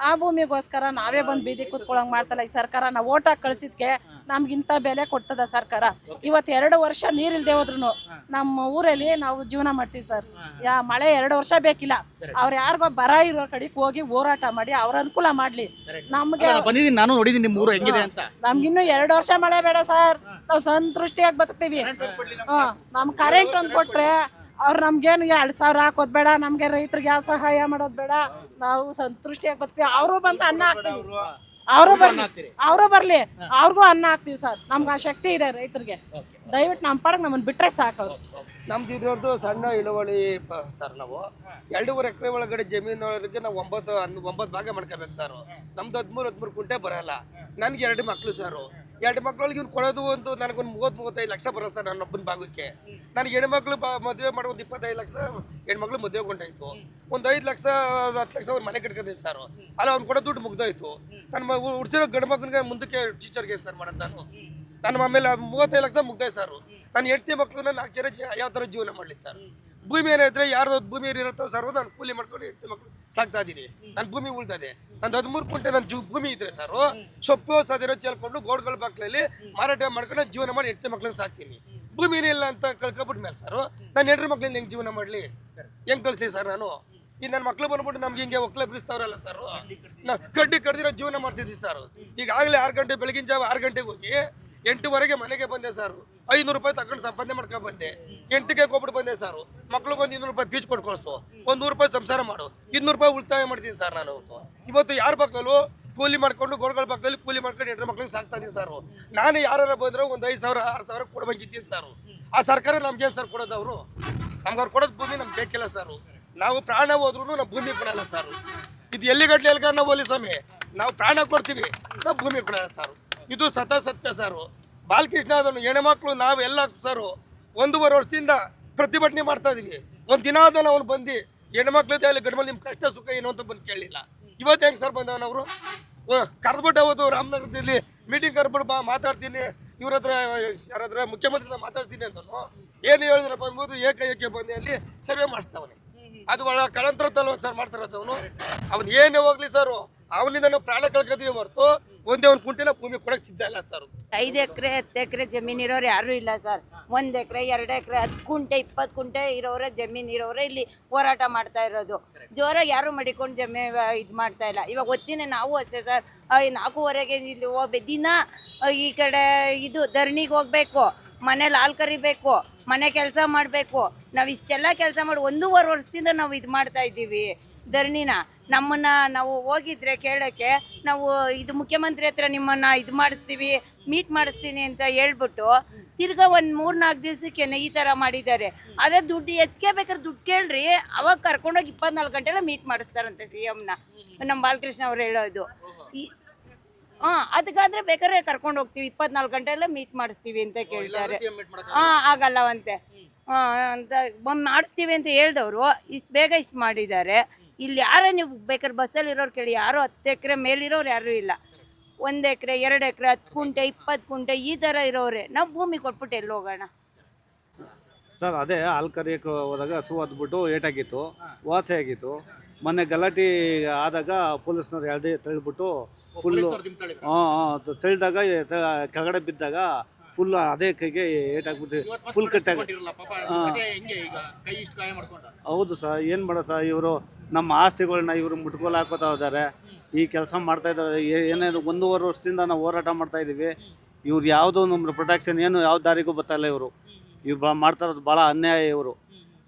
ಆ ಭೂಮಿಗೋಸ್ಕರ ನಾವೇ ಬಂದ್ ಬೀದಿಗೆ ಕೂತ್ಕೊಳಂಗ್ ಮಾಡ್ತಲ್ಲ ಈ ಸರ್ಕಾರ. ನಾವು ಓಟ್ ಹಾಕಿ ಕಳ್ಸಿದ್ಕೆ ನಮ್ಗಿಂತ ಬೆಲೆ ಕೊಡ್ತದ ಸರ್ಕಾರ. ಇವತ್ 2 ವರ್ಷ ನೀರಿಲ್ದೆ ಹೋದ್ರು ನಮ್ಮ ಊರಲ್ಲಿ ನಾವು ಜೀವನ ಮಾಡ್ತೀವಿ ಸರ್. ಮಳೆ 2 ವರ್ಷ ಬೇಕಿಲ್ಲ. ಅವ್ರ ಯಾರಿಗೋ ಬರ ಇರೋ ಕಡೆಗೆ ಹೋಗಿ ಹೋರಾಟ ಮಾಡಿ ಅವ್ರ ಅನುಕೂಲ ಮಾಡ್ಲಿ. ನಮ್ಗೆ ಬಂದಿದ್ದೀನಿ, ನಾನು ನೋಡಿದ್ದೀನಿ ನಿಮ್ಮ ಊರು ಹೆಂಗಿದೆ ಅಂತ. ನಮ್ಗಿನ್ನು 2 ವರ್ಷ ಮಳೆ ಬೇಡ ಸರ್, ನಾವು ಸಂತೃಷ್ಟಿಯಾಗಿ ಬದುಕ್ತೀವಿ. ನಮ್ ಕರೆಂಟ್ ಒಂದ್ ಕೊಟ್ರೆ ಅವ್ರು ನಮ್ಗೇನು 2,000 ಹಾಕೋದ್ ಬೇಡ, ನಮ್ಗೆ ರೈತರಿಗೆ ಯಾವ ಸಹಾಯ ಮಾಡೋದ್ ಬೇಡ. ನಾವು ಸಂತೃಷ್ಟಿಯಾಗಿ ಬದುಕ್ತೀವಿ. ಅವರು ಬಂದು ಅನ್ನ ಹಾಕ್ತೀವಿ, ಅವರು ಬರ್ಲಿ, ಅವ್ರಿಗೂ ಅನ್ನ ಹಾಕ್ತಿವಿ ಸರ್. ನಮ್ಗೆ ಆ ಶಕ್ತಿ ಇದೆ ರೈತರಿಗೆ. ದಯವಿಟ್ಟು ನಮ್ಮ ಪಾಡಕ್ ನಮ್ಮನ್ನ ಬಿಟ್ರೆ ಸಾಕು. ನಮ್ದು ಇರೋದು ಸಣ್ಣ ಇಳುವಳಿ ಸರ್. ನಾವು 2.5 ಎಕರೆ ಒಳಗಡೆ ಜಮೀನೊಳಗೆ ನಾವು 9 ಭಾಗ ಮಾಡ್ಕೋಬೇಕು ಸರ್. ನಮ್ದು 13 ಕುಂಟೆ ಬರಲ್ಲ. ನನ್ಗೆ 2 ಮಕ್ಳು ಸರ್. 2 ಮಕ್ಳೊಳಗೆ ಇವ್ನು ಕೊಡೋದು ಒಂದು ನನಗೊಂದು 30-35 ಲಕ್ಷ ಬರಲ್ಲ ಸರ್ ನನ್ನೊಬ್ಬನ ಭಾಗಕ್ಕೆ. ನನಗೆ ಹೆಣ್ಮಕ್ಳು ಮದುವೆ ಮಾಡೋ ಒಂದು 25 ಲಕ್ಷ ಹೆಣ್ಮಕ್ಳು ಮದುವೆ ಕೊಂಡಾಯ್ತು. ಒಂದು 5 ಲಕ್ಷ 10 ಲಕ್ಷ ಅವ್ರು ಮನೆ ಕಟ್ಕೊಂಡಿದ್ದೆ ಸರ್. ಅಲ್ಲ ಅವ್ನು ಕೊಡೋ ದುಡ್ಡು ಮುಗ್ದೋಯ್ತು. ನನ್ನ ಉಡ್ಸಿರೋ ಗಂಡು ಮಕ್ಳಿಗೆ ಮುಂದಕ್ಕೆ ಟೀಚರ್ಗೆ ಸರ್ ಮಾಡೋದು ನಾನು ಆಮೇಲೆ 35 ಲಕ್ಷ ಮುಗ್ದಾಯ್ತು ಸರ್. ನಾನು 8 ಮಕ್ಳನ್ನ 4 ಜನ ಯಾವ ಥರ ಜೀವನ ಮಾಡಲಿ ಸರ್? ಭೂಮಿ ಏನಿದ್ರೆ ಯಾರು ಭೂಮಿ ಇರುತ್ತೋ ಸರ್, ನಾನು ಕೂಲಿ ಮಾಡ್ಕೊಂಡು 8 ಮಕ್ಳು ಸಾಕ್ತಾ ಇದ್ದೀನಿ. ನನ್ನ ಭೂಮಿ ಉಳ್ತದೆ. ನಂದು 13 ಕುಂಟೆ ನನ್ನ ಭೂಮಿ ಇದ್ರೆ ಸರ್, ಸೊಪ್ಪು ಸದಿರೋ ಚೆಲ್ಕೊಂಡು ಗೋಡ್ಗಳ ಬಾಕ್ಲಲ್ಲಿ ಮಾರಾಟ ಮಾಡ್ಕೊಂಡು ಜೀವನ ಮಾಡಿ 8 ಮಕ್ಳನ್ನ ಸಾಕ್ತೀನಿ. ಭೂಮಿನೇ ಇಲ್ಲ ಅಂತ ಕಳ್ಕೊಬಿಟ್ಟು ಮೇಲೆ ಸರ್ ನಾನು 2 ಮಕ್ಳಿಂದ ಹೆಂಗೆ ಜೀವನ ಮಾಡಲಿ? ಹೆಂಗೆ ಕಳಿಸ್ತೀನಿ ಸರ್ ನಾನು? ಈಗ ನನ್ನ ಮಕ್ಳು ಬಂದ್ಬಿಟ್ಟು ನಮ್ಗೆ ಹಿಂಗೆ ಒಕ್ಕಲೆ ಬಿಡಿಸ್ತಾವ್ರಲ್ಲ ಸರ್. ನಾವು ಕಡ್ಡಿ ಕಡ್ದಿರೋ ಜೀವನ ಮಾಡ್ತಿದ್ವಿ ಸರ್. ಈಗಾಗಲೇ 6 ಗಂಟೆ ಬೆಳಗಿನ ಜಾವ 6 ಗಂಟೆಗೆ ಹೋಗಿ 8ವರೆಗೆ ಮನೆಗೆ ಬಂದೆ ಸರ್. 500 ರೂಪಾಯಿ ತಗೊಂಡು ಸಂಪಾದನೆ ಮಾಡ್ಕೊಂಡು ಬಂದೆ. 8ಗೆ ಹೋಗ್ಬಿಟ್ಟು ಬಂದೆ ಸರ್. ಮಕ್ಳಿಗೊಂದು 200 ರೂಪಾಯಿ ಬೀಚ್ ಕೊಟ್ಟು ಕಳಿಸು, ಒಂದು 100 ರೂಪಾಯಿ ಸಂಸಾರ ಮಾಡು, 200 ರೂಪಾಯಿ ಉಳಿತಾಯ ಮಾಡ್ತೀನಿ ಸರ್ ನಾನು. ಇವತ್ತು ಯಾರ ಪಕ್ಕದಲ್ಲೂ ಕೂಲಿ ಮಾಡ್ಕೊಂಡು ಗೋಡ್ಗಳ ಪಕ್ಕದಲ್ಲಿ ಕೂಲಿ ಮಾಡ್ಕೊಂಡು 2 ಮಕ್ಳಿಗೆ ಸಾಕ್ತಾ ಇದೀನಿ ಸರ್. ನಾನು ಯಾರು ಬಂದ್ರೆ ಒಂದು 5,000 6,000 ಕೊಡ್ಬೇಕಿದ್ದೀನಿ ಸರ್. ಆ ಸರ್ಕಾರ ನಮ್ಗೇನು ಸರ್ ಕೊಡೋದು? ಅವರು ನಮ್ಗೆ ಅವ್ರು ಕೊಡೋದು ಭೂಮಿ ನಮ್ಗೆ ಬೇಕಿಲ್ಲ ಸರ್. ನಾವು ಪ್ರಾಣ ಹೋದ್ರೂ ನಾವು ಭೂಮಿ ಕೊಡಲ್ಲ ಸರ್. ಇದು ಎಲ್ಲಿಗಟ್ಲೆ ಎಲ್ಗಾರ ನಾವು ಹೋಲಿ ಸ್ವಾಮಿ, ನಾವು ಪ್ರಾಣ ಕೊಡ್ತೀವಿ, ನಾವು ಭೂಮಿ ಕೊಡಲ್ಲ ಸರ್. ಇದು ಸತ್ಯ ಸರ್. ಬಾಲಕೃಷ್ಣ ಅದನ್ನು ಹೆಣ್ಮಕ್ಳು ನಾವೆಲ್ಲ ಸರ್ 1.5 ವರ್ಷದಿಂದ ಪ್ರತಿಭಟನೆ ಮಾಡ್ತಾ ಇದೀವಿ. ಒಂದು ದಿನಾದನ್ನು ಅವ್ನು ಬಂದು ಹೆಣ್ಮಕ್ಳದೇ ಅಲ್ಲಿ ಗಂಡು ನಿಮ್ಮ ಕಷ್ಟ ಸುಖ ಏನು ಅಂತ ಬಂದು ಕೇಳಲಿಲ್ಲ. ಇವತ್ತು ಹೆಂಗೆ ಸರ್ ಬಂದವನವರು ಕರೆದ್ಬಿಟ್ಟು ಅವತ್ತು ರಾಮನಗರದಲ್ಲಿ ಮೀಟಿಂಗ್ ಕರೆದ್ಬಿಟ್ಟು ಮಾತಾಡ್ತೀನಿ, ಇವ್ರ ಹತ್ರ ಯಾರಾದ್ರ ಮುಖ್ಯಮಂತ್ರಿ ಮಾತಾಡ್ತೀನಿ ಅಂತನು ಏನು ಹೇಳಿದ್ರೆ ಬಂದ್ಬಿಟ್ಟು ಏಕೆ ಬಂದು ಅಲ್ಲಿ ಸರ್ವೆ ಮಾಡಿಸ್ತಾವನೆ. ಅದು ಒಳ ಕಳಂತರದಲ್ಲ ಸರ್ ಮಾಡ್ತಾರದು. ಅವನು ಏನೇ ಹೋಗ್ಲಿ ಸರ್, ಅವನಿಂದ ನಾವು ಪ್ರಾಣ ಕಳ್ಕೊತೀವಿ ಹೊರತು ಒಂದೇ ಒಂದು ಕುಂಟೆನ ಭೂಮಿ ಕೊಡಕ್ಕೆ ಸಿದ್ಧ ಇಲ್ಲ ಸರ್. 5 ಎಕರೆ 10 ಎಕರೆ ಜಮೀನು ಇರೋರು ಯಾರೂ ಇಲ್ಲ ಸರ್. 1 ಎಕರೆ 2 ಎಕರೆ 10 ಕುಂಟೆ 20 ಕುಂಟೆ ಇರೋರೆ ಜಮೀನು ಇರೋರೆ ಇಲ್ಲಿ ಹೋರಾಟ ಮಾಡ್ತಾ ಇರೋದು. ಜೋರಾಗಿ ಯಾರು ಮಡಿಕೊಂಡು ಇದು ಮಾಡ್ತಾ ಇಲ್ಲ. ಇವಾಗ ಹೊತ್ತಿನ ನಾವು ಅಷ್ಟೇ ಸರ್, 4:15ಗೆ ಇಲ್ಲಿ ಹೋಗ್ಬೇಕು. ದಿನ ಈ ಕಡೆ ಇದು ಧರಣಿಗೆ ಹೋಗ್ಬೇಕು, ಮನೇಲಿ ಹಾಲು ಕರಿಬೇಕು, ಮನೆ ಕೆಲಸ ಮಾಡಬೇಕು. ನಾವು ಇಷ್ಟೆಲ್ಲ ಕೆಲಸ ಮಾಡಿ 1.5 ವರ್ಷದಿಂದ ನಾವು ಇದು ಮಾಡ್ತಾ ಇದ್ದೀವಿ ಧರಣಿನ. ನಮ್ಮನ್ನ ನಾವು ಹೋಗಿದ್ರೆ ಕೇಳೋಕ್ಕೆ, ನಾವು ಇದು ಮುಖ್ಯಮಂತ್ರಿ ಹತ್ರ ನಿಮ್ಮನ್ನು ಇದು ಮಾಡಿಸ್ತೀವಿ, ಮೀಟ್ ಮಾಡಿಸ್ತೀನಿ ಅಂತ ಹೇಳ್ಬಿಟ್ಟು ತಿರ್ಗಾ ಒಂದು 3-4 ದಿವಸಕ್ಕೆ ಈ ಥರ ಮಾಡಿದ್ದಾರೆ. ಅದೇ ದುಡ್ಡು ಹೆಚ್ಚಿಗೆ ಬೇಕಾದ್ರೆ ದುಡ್ಡು ಕೇಳ್ರಿ, ಅವಾಗ ಕರ್ಕೊಂಡೋಗಿ 24 ಗಂಟೆಲ್ಲ ಮೀಟ್ ಮಾಡಿಸ್ತಾರಂತೆ CMನ. ನಮ್ಮ ಬಾಲಕೃಷ್ಣ ಅವ್ರು ಹೇಳೋದು. ಅದಕ್ಕಾದ್ರೆ ಬೇಕಾದ್ರೆ ಕರ್ಕೊಂಡು ಹೋಗ್ತೀವಿ, 24 ಗಂಟೆ ಎಲ್ಲ ಮೀಟ್ ಮಾಡಿಸ್ತೀವಿ ಅಂತ ಕೇಳ್ತಾರೆ. ಆಗಲ್ಲವಂತೆ ಅಂತ ಮಾಡಿಸ್ತೀವಿ ಅಂತ ಹೇಳ್ದವರು ಇಷ್ಟು ಬೇಗ ಇಷ್ಟು ಮಾಡಿದ್ದಾರೆ. ಇಲ್ಲಿ ಯಾರೇ ನೀವು ಬೇಕಾದ್ರೆ ಬಸ್ಸಲ್ಲಿ ಇರೋರು ಕೇಳಿ, ಯಾರು 10 ಎಕರೆ ಮೇಲಿರೋರು ಯಾರೂ ಇಲ್ಲ. 1 ಎಕರೆ 2 ಎಕರೆ 10 ಕುಂಟೆ 20 ಕುಂಟೆ ಈ ಥರ ಇರೋರೆ. ನಾವು ಭೂಮಿ ಕೊಟ್ಬಿಟ್ಟು ಎಲ್ಲಿ ಹೋಗೋಣ ಸರ್? ಅದೇ ಹಾಲು ಕರಿಯೋಕೆ ಹೋದಾಗ ಹಸು ಹತ್ಬಿಟ್ಟು ಏಟಾಗಿತ್ತು, ವಾಸಿ ಆಗಿತ್ತು. ಮೊನ್ನೆ ಗಲಾಟೆ ಆದಾಗ ಪೊಲೀಸ್ನವ್ರು ಎಳ್ದು ತಳ್ಳಿಬಿಟ್ಟು ಫುಲ್ಲು ತಳ್ಳಿದಾಗ ಕೆಳಗಡೆ ಬಿದ್ದಾಗ ಫುಲ್ ಅದೇ ಕೈಗೆ ಏಟಾಗ್ಬಿಟ್ಟು ಫುಲ್ ಕಟ್ಟಾಗ ಹೌದು ಸರ್, ಏನು ಮಾಡೋ ಸರ್, ಇವರು ನಮ್ಮ ಆಸ್ತಿಗಳನ್ನ ಇವರು ಮುಟ್ಕೋಲು ಹಾಕೋತಾ ಇದ್ದಾರೆ. ಈ ಕೆಲಸ ಮಾಡ್ತಾ ಇದ್ದಾರೆ. ಏನೇನು 1.5 ವರ್ಷದಿಂದ ನಾವು ಹೋರಾಟ ಮಾಡ್ತಾ ಇದ್ದೀವಿ. ಇವ್ರು ಯಾವುದೋ ನಮ್ಮ ಪ್ರೊಟೆಕ್ಷನ್ ಏನು ಯಾವ ದಾರಿಗೂ ಬರ್ತಾಯಿಲ್ಲ. ಇವ್ರು ಮಾಡ್ತಾ ಇರೋದು ಭಾಳ ಅನ್ಯಾಯ. ಇವರು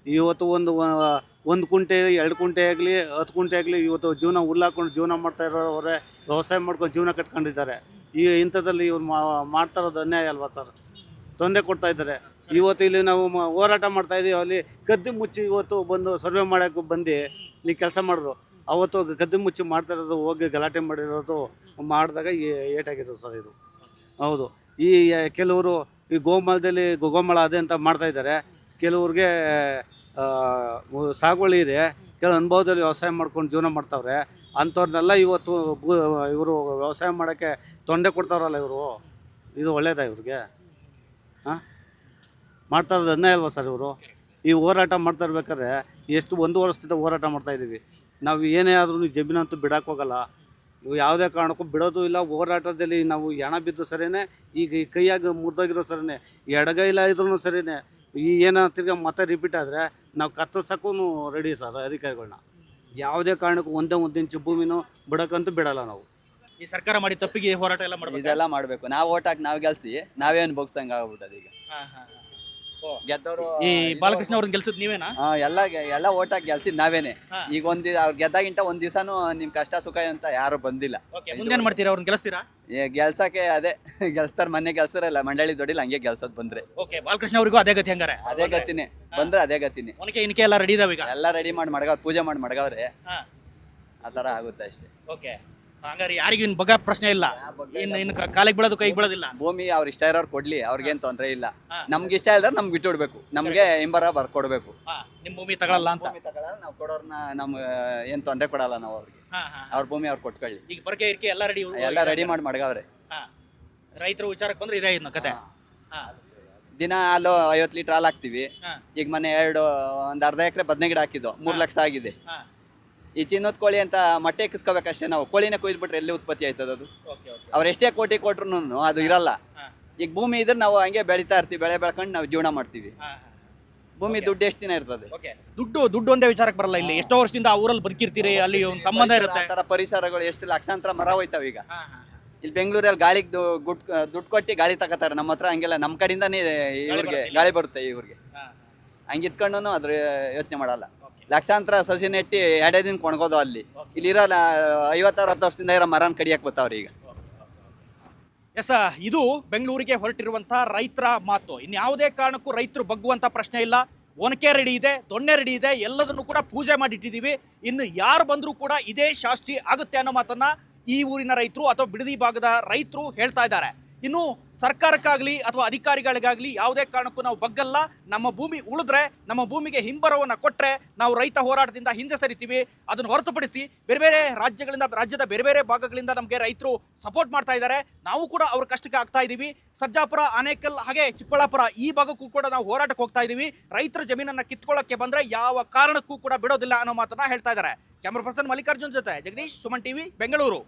ಇವತ್ತು ಒಂದು ಕುಂಟೆ 2 ಕುಂಟೆ ಆಗಲಿ 10 ಕುಂಟೆ ಆಗಲಿ ಇವತ್ತು ಜೀವನ ಹುಲ್ಲಾಕೊಂಡು ಜೀವನ ಮಾಡ್ತಾ ಇರೋರೇ ವ್ಯವಸಾಯ ಮಾಡ್ಕೊಂಡು ಜೀವನ ಕಟ್ಕೊಂಡಿದ್ದಾರೆ. ಈ ಇಂಥದ್ದಲ್ಲಿ ಇವ್ರು ಮಾಡ್ತಾ ಇರೋದು ಅನ್ಯಾಯ ಅಲ್ವಾ ಸರ್? ತೊಂದರೆ ಕೊಡ್ತಾ ಇದ್ದಾರೆ. ಇವತ್ತು ಇಲ್ಲಿ ನಾವು ಹೋರಾಟ ಮಾಡ್ತಾ ಇದ್ದೀವಿ. ಅಲ್ಲಿ ಗದ್ದೆ ಮುಚ್ಚಿ ಇವತ್ತು ಬಂದು ಸರ್ವೆ ಮಾಡೋಕ್ಕೆ ಬಂದು ಇಲ್ಲಿ ಕೆಲಸ ಮಾಡಿದ್ರು. ಅವತ್ತು ಗದ್ದೆ ಮುಚ್ಚಿ ಮಾಡ್ತಾ ಇರೋದು ಹೋಗಿ ಗಲಾಟೆ ಮಾಡಿರೋದು ಮಾಡಿದಾಗ ಏಟಾಗಿರೋದು ಸರ್ ಇದು. ಹೌದು. ಈ ಕೆಲವರು ಈ ಗೋಮಾಳ ಅದೇ ಅಂತ ಮಾಡ್ತಾ ಇದ್ದಾರೆ. ಕೆಲವ್ರಿಗೆ ಸಾಗುವಳಿ ಇದೆ, ಕೆಲವು ಅನುಭವದಲ್ಲಿ ವ್ಯವಸಾಯ ಮಾಡ್ಕೊಂಡು ಜೀವನ ಮಾಡ್ತಾವ್ರೆ. ಅಂಥವ್ರನ್ನೆಲ್ಲ ಇವತ್ತು ಇವರು ವ್ಯವಸಾಯ ಮಾಡೋಕ್ಕೆ ತೊಂದರೆ ಕೊಡ್ತಾರಲ್ಲ ಇವರು. ಇದು ಒಳ್ಳೇದಾ ಇವ್ರಿಗೆ? ಹಾಂ, ಮಾಡ್ತಾ ಇರೋದು ಅನ್ಯಾಯ ಅಲ್ವಾ ಸರ್ ಇವರು? ಈ ಹೋರಾಟ ಮಾಡ್ತಾ ಇರ್ಬೇಕಾದ್ರೆ ಎಷ್ಟು 1 ವರ್ಷದಿಂದ ಹೋರಾಟ ಮಾಡ್ತಾಯಿದ್ದೀವಿ. ನಾವು ಏನೇ ಆದ್ರೂ ಜಮೀನಂತೂ ಬಿಡೋಕ್ಕೆ ಹೋಗಲ್ಲ. ಇವು ಯಾವುದೇ ಕಾರಣಕ್ಕೂ ಬಿಡೋದು ಇಲ್ಲ. ಹೋರಾಟದಲ್ಲಿ ನಾವು ಹೆಣ ಬಿದ್ದು ಸರಿಯೇ, ಈಗ ಈ ಕೈಯಾಗ ಮುರಿದೋಗಿರೋ ಸರಿಯೇ, ಎಡಗೈಲ ಇದ್ರೂ ಸರಿಯೇ. ಈ ಏನೋ ತಿರ್ಗಿ ಮತ್ತೆ ರಿಪೀಟ್ ಆದರೆ ನಾವು ಕತ್ತರಿಸೋಕ್ಕೂ ರೆಡಿ ಸರ್ ಅಧಿಕಾರಿಗಳನ್ನ. ಯಾವುದೇ ಕಾರಣಕ್ಕೂ ಒಂದೇ ಇಂಚು ಭೂಮಿನೂ ಬಿಡೋಕ್ಕಂತೂ ಬಿಡಲ್ಲ ನಾವು. ಈ ಸರ್ಕಾರ ಮಾಡಿ ತಪ್ಪಿಗೆ ಹೋರಾಟ ಎಲ್ಲ ಮಾಡಬೇಕು. ಇದೆಲ್ಲ ಮಾಡಬೇಕು. ನಾವು ಓಟ್ ಹಾಕಿ ನಾವು ಗೆಲ್ಸಿ ನಾವೇನು ಬಗ್ಸಂಗೆ ಆಗ್ಬಿಟ್ಟದ ಈಗ. ಗೆದ್ದವರು ಈ ಬಾಲಕೃಷ್ಣ ಅವ್ರನ್ನ ಗೆಲ್ಸಿದ್ ನೀವೇನಾ? ಎಲ್ಲ ಓಟ್ ಹಾಕಿ ಗೆಲ್ಸಿದ್ ನಾವೇನೆ. ಈಗ ಅವ್ರು ಗೆದ್ದಾಗಿಂಟ 1 ದಿವಸನೂ ನಿಮ್ ಕಷ್ಟ ಸುಖ ಅಂತ ಯಾರು ಬಂದಿಲ್ಲ. ಮುಂದೇನ್ ಮಾಡ್ತೀರಾ? ಅವ್ರನ್ನ ಗೆಲ್ಸ್ತೀರಾ? ಗೆಲ್ಸಕ್ಕೆ ಅದೇ ಗೆಲ್ಸ್ತಾರ. ಮೊನ್ನೆ ಗೆಲ್ಸಾರಲ್ಲ ಮಂಡಳಿ ದೊಡ್ಡಿಲ್ಲ, ಹಂಗೆ ಗೆಲ್ಸೋದ್ ಬಂದ್ರೆ. ಓಕೆ, ಬಾಲಕೃಷ್ಣ ಅವ್ರಿಗೂ ಅದೇ ಗತಿ ಹಂಗಾರೆ? ಅದೇ ಗತಿನೇ ಬಂದ್ರೆ ಅದೇ ಗತಿನೇ. ಇನ್ಕೆ ಎಲ್ಲ ರೆಡಿ ಇದಾವೆ ಈಗ? ಎಲ್ಲ ರೆಡಿ ಮಾಡಿ ಮಡಗವ್ರೆ, ಪೂಜೆ ಮಾಡಿ ಮಡಗವ್ರೆ. ಆ ತರ ಆಗುತ್ತೆ ಅಷ್ಟೇ. ಓಕೆ, ಹಂಗಾರೆ ಯಾರಿಗೂ ಇನ್ ಬಗ ಪ್ರಶ್ನೆ ಇಲ್ಲ. ಇನ್ನು ಕಾಲಿಗೆ ಬೀಳೋದು ಕೈಗೆ ಬೀಳೋದಿಲ್ಲ. ಭೂಮಿ ಅವ್ರ ಇಷ್ಟ ಇರೋರು ಕೊಡ್ಲಿ, ಅವ್ರಿಗೇನ್ ತೊಂದ್ರೆ ಇಲ್ಲ. ನಮ್ಗೆ ಇಷ್ಟ ಇಲ್ದಾರ ನಮ್ಗೆ ಬಿಟ್ಟು ಬಿಡ್ಬೇಕು. ನಮ್ಗೆ ಹಿಂಬರ ಬರ್ಕೊಡ್ಬೇಕು. ನಿಮ್ ಭೂಮಿ ತಗೊಳಲ್ಲ ಅಂತ? ಭೂಮಿ ತಗೊಳಲ್ಲ ನಾವು. ಕೊಡೋರ್ನ ನಮ್ಗೆ ಏನ್ ತೊಂದ್ರೆ ಕೊಡಲ್ಲ ನಾವು ಅವ್ರಿಗೆ. ಅವ್ರ ಭೂಮಿ ಅವ್ರು ಕೊಟ್ಕೊಳ್ಳಿ. ಈಗ ಬರಕೆ ಇರ್ಕೆ ಎಲ್ಲ ರೆಡಿ? ಎಲ್ಲ ರೆಡಿ ಮಾಡಿ ಮಡಗವ್ರೆ. ರೈತರು ವಿಚಾರಕ್ಕೆ ಬಂದ್ರೆ ಇದೇ ಇದ್ನ ಕತೆ. ದಿನ ಹಾಲು 50 ಲೀಟರ್ ಹಾಲು ಹಾಕ್ತಿವಿ. ಈಗ ಮನೆ ಒಂದ್ ಅರ್ಧ ಎಕರೆ ಬದನೆ ಗಿಡ ಹಾಕಿದ್ದು 3 ಲಕ್ಷ ಆಗಿದೆ. ಈ ಚಿನ್ನದ ಕೋಳಿ ಅಂತ ಮೊಟ್ಟೆ ಕಿಸ್ಕೋಬೇಕಷ್ಟೇ ನಾವು. ಕೋಳಿನ ಕೊಯ್ದ್ಬಿಟ್ರೆ ಎಲ್ಲಿ ಉತ್ಪತ್ತಿ ಆಯ್ತದ ಅದು? ಅವ್ರು ಎಷ್ಟೇ ಕೋಟಿ ಕೊಟ್ರು ಅದು ಇರಲ್ಲ. ಈಗ ಭೂಮಿ ಇದ್ರೆ ನಾವು ಹಂಗೆ ಬೆಳಿತಾ ಇರ್ತೀವಿ. ಬೆಳೆ ಬೆಳ್ಕೊಂಡು ನಾವು ಜೀವನ ಮಾಡ್ತೀವಿ. ಭೂಮಿ ದುಡ್ಡು ಎಷ್ಟು ದಿನ ಇರ್ತದೆ? ದುಡ್ಡು ಒಂದೇ ವಿಚಾರಕ್ಕೆ ಬರಲ್ಲ. ಇಲ್ಲಿ ಎಷ್ಟೋ ವರ್ಷದಿಂದ ಆ ಊರಲ್ಲಿ ಬದುಕಿರ್ತೀರಿ, ಅಲ್ಲಿ ಒಂದು ಸಂಬಂಧ ಇರುತ್ತೆ. ಆ ತರ ಪರಿಸರಗಳು ಎಷ್ಟು ಲಕ್ಷಾಂತರ ಮರ ಹೋಯ್ತಾವ ಈಗ. ಇಲ್ಲಿ ಬೆಂಗಳೂರಲ್ಲಿ ಗಾಳಿಗೆ ದುಡ್ಡು ಕೊಟ್ಟು ಗಾಳಿ ತಗೋತಾರೆ. ನಮ್ಮ ಹತ್ರ ಹಂಗೆಲ್ಲ. ನಮ್ಮ ಕಡೆಯಿಂದಾನೇ ಇವ್ರಿಗೆ ಗಾಳಿ ಬರುತ್ತೆ. ಇವ್ರಿಗೆ ಹಂಗಿತ್ಕೊಂಡು ಅದ್ರ ಯೋಚನೆ ಮಾಡಲ್ಲ. ಲಕ್ಷಾಂತರ ಸಸಿ ನೆಟ್ಟಿ 2 ದಿನ ಕೊಣಗೋದು ಅಲ್ಲಿ. ಇಲ್ಲಿರೋ 50-60 ವರ್ಷದಿಂದ ಇರೋ ಮರನ ಕಡಿಯಕ್ಕೆ ಬರ್ತಾವ್ರಿ ಈಗ. ಎಸ್, ಇದು ಬೆಂಗಳೂರಿಗೆ ಹೊರಟಿರುವಂಥ ರೈತರ ಮಾತು. ಇನ್ಯಾವುದೇ ಕಾರಣಕ್ಕೂ ರೈತರು ಬಗ್ಗುವಂಥ ಪ್ರಶ್ನೆ ಇಲ್ಲ. ಒನಕೆ ರೆಡಿ ಇದೆ, ದೊಣ್ಣೆ ರೆಡಿ ಇದೆ, ಎಲ್ಲದನ್ನು ಕೂಡ ಪೂಜೆ ಮಾಡಿಟ್ಟಿದ್ದೀವಿ. ಇನ್ನು ಯಾರು ಬಂದರೂ ಕೂಡ ಇದೇ ಶಾಸ್ತಿ ಆಗುತ್ತೆ ಅನ್ನೋ ಮಾತನ್ನ ಈ ಊರಿನ ರೈತರು ಅಥವಾ ಬಿಡದಿ ಭಾಗದ ರೈತರು ಹೇಳ್ತಾ ಇದ್ದಾರೆ. ಇನ್ನು ಸರ್ಕಾರಕ್ಕಾಗಲಿ ಅಥವಾ ಅಧಿಕಾರಿಗಳಿಗಾಗಲಿ ಯಾವುದೇ ಕಾರಣಕ್ಕೂ ನಾವು ಬಗ್ಗಲ್ಲ. ನಮ್ಮ ಭೂಮಿ ಉಳಿದ್ರೆ, ನಮ್ಮ ಭೂಮಿಗೆ ಹಿಂಬರವನ್ನು ಕೊಟ್ಟರೆ ನಾವು ರೈತ ಹೋರಾಟದಿಂದ ಹಿಂದೆ ಸರಿತೀವಿ. ಅದನ್ನು ಹೊರತುಪಡಿಸಿ ಬೇರೆ ರಾಜ್ಯದ ಬೇರೆ ಭಾಗಗಳಿಂದ ನಮಗೆ ರೈತರು ಸಪೋರ್ಟ್ ಮಾಡ್ತಾ ಇದ್ದಾರೆ. ನಾವು ಕೂಡ ಅವ್ರ ಕಷ್ಟಕ್ಕೆ ಆಗ್ತಾ ಇದ್ದೀವಿ. ಸರ್ಜಾಪುರ, ಆನೇಕಲ್ ಹಾಗೆ ಚಿಕ್ಕಬಳ್ಳಾಪುರ ಈ ಭಾಗಕ್ಕೂ ಕೂಡ ನಾವು ಹೋರಾಟಕ್ಕೆ ಹೋಗ್ತಾ ಇದ್ದೀವಿ. ರೈತರ ಜಮೀನನ್ನು ಕಿತ್ಕೊಳ್ಳೋಕ್ಕೆ ಬಂದರೆ ಯಾವ ಕಾರಣಕ್ಕೂ ಕೂಡ ಬಿಡೋದಿಲ್ಲ ಅನ್ನೋ ಮಾತನ್ನ ಹೇಳ್ತಾ ಇದ್ದಾರೆ. ಕ್ಯಾಮರಾ ಪರ್ಸನ್ ಮಲ್ಲಿಕಾರ್ಜುನ್ ಜೊತೆ ಜಗದೀಶ್, ಸುಮನ್ ಟಿವಿ, ಬೆಂಗಳೂರು.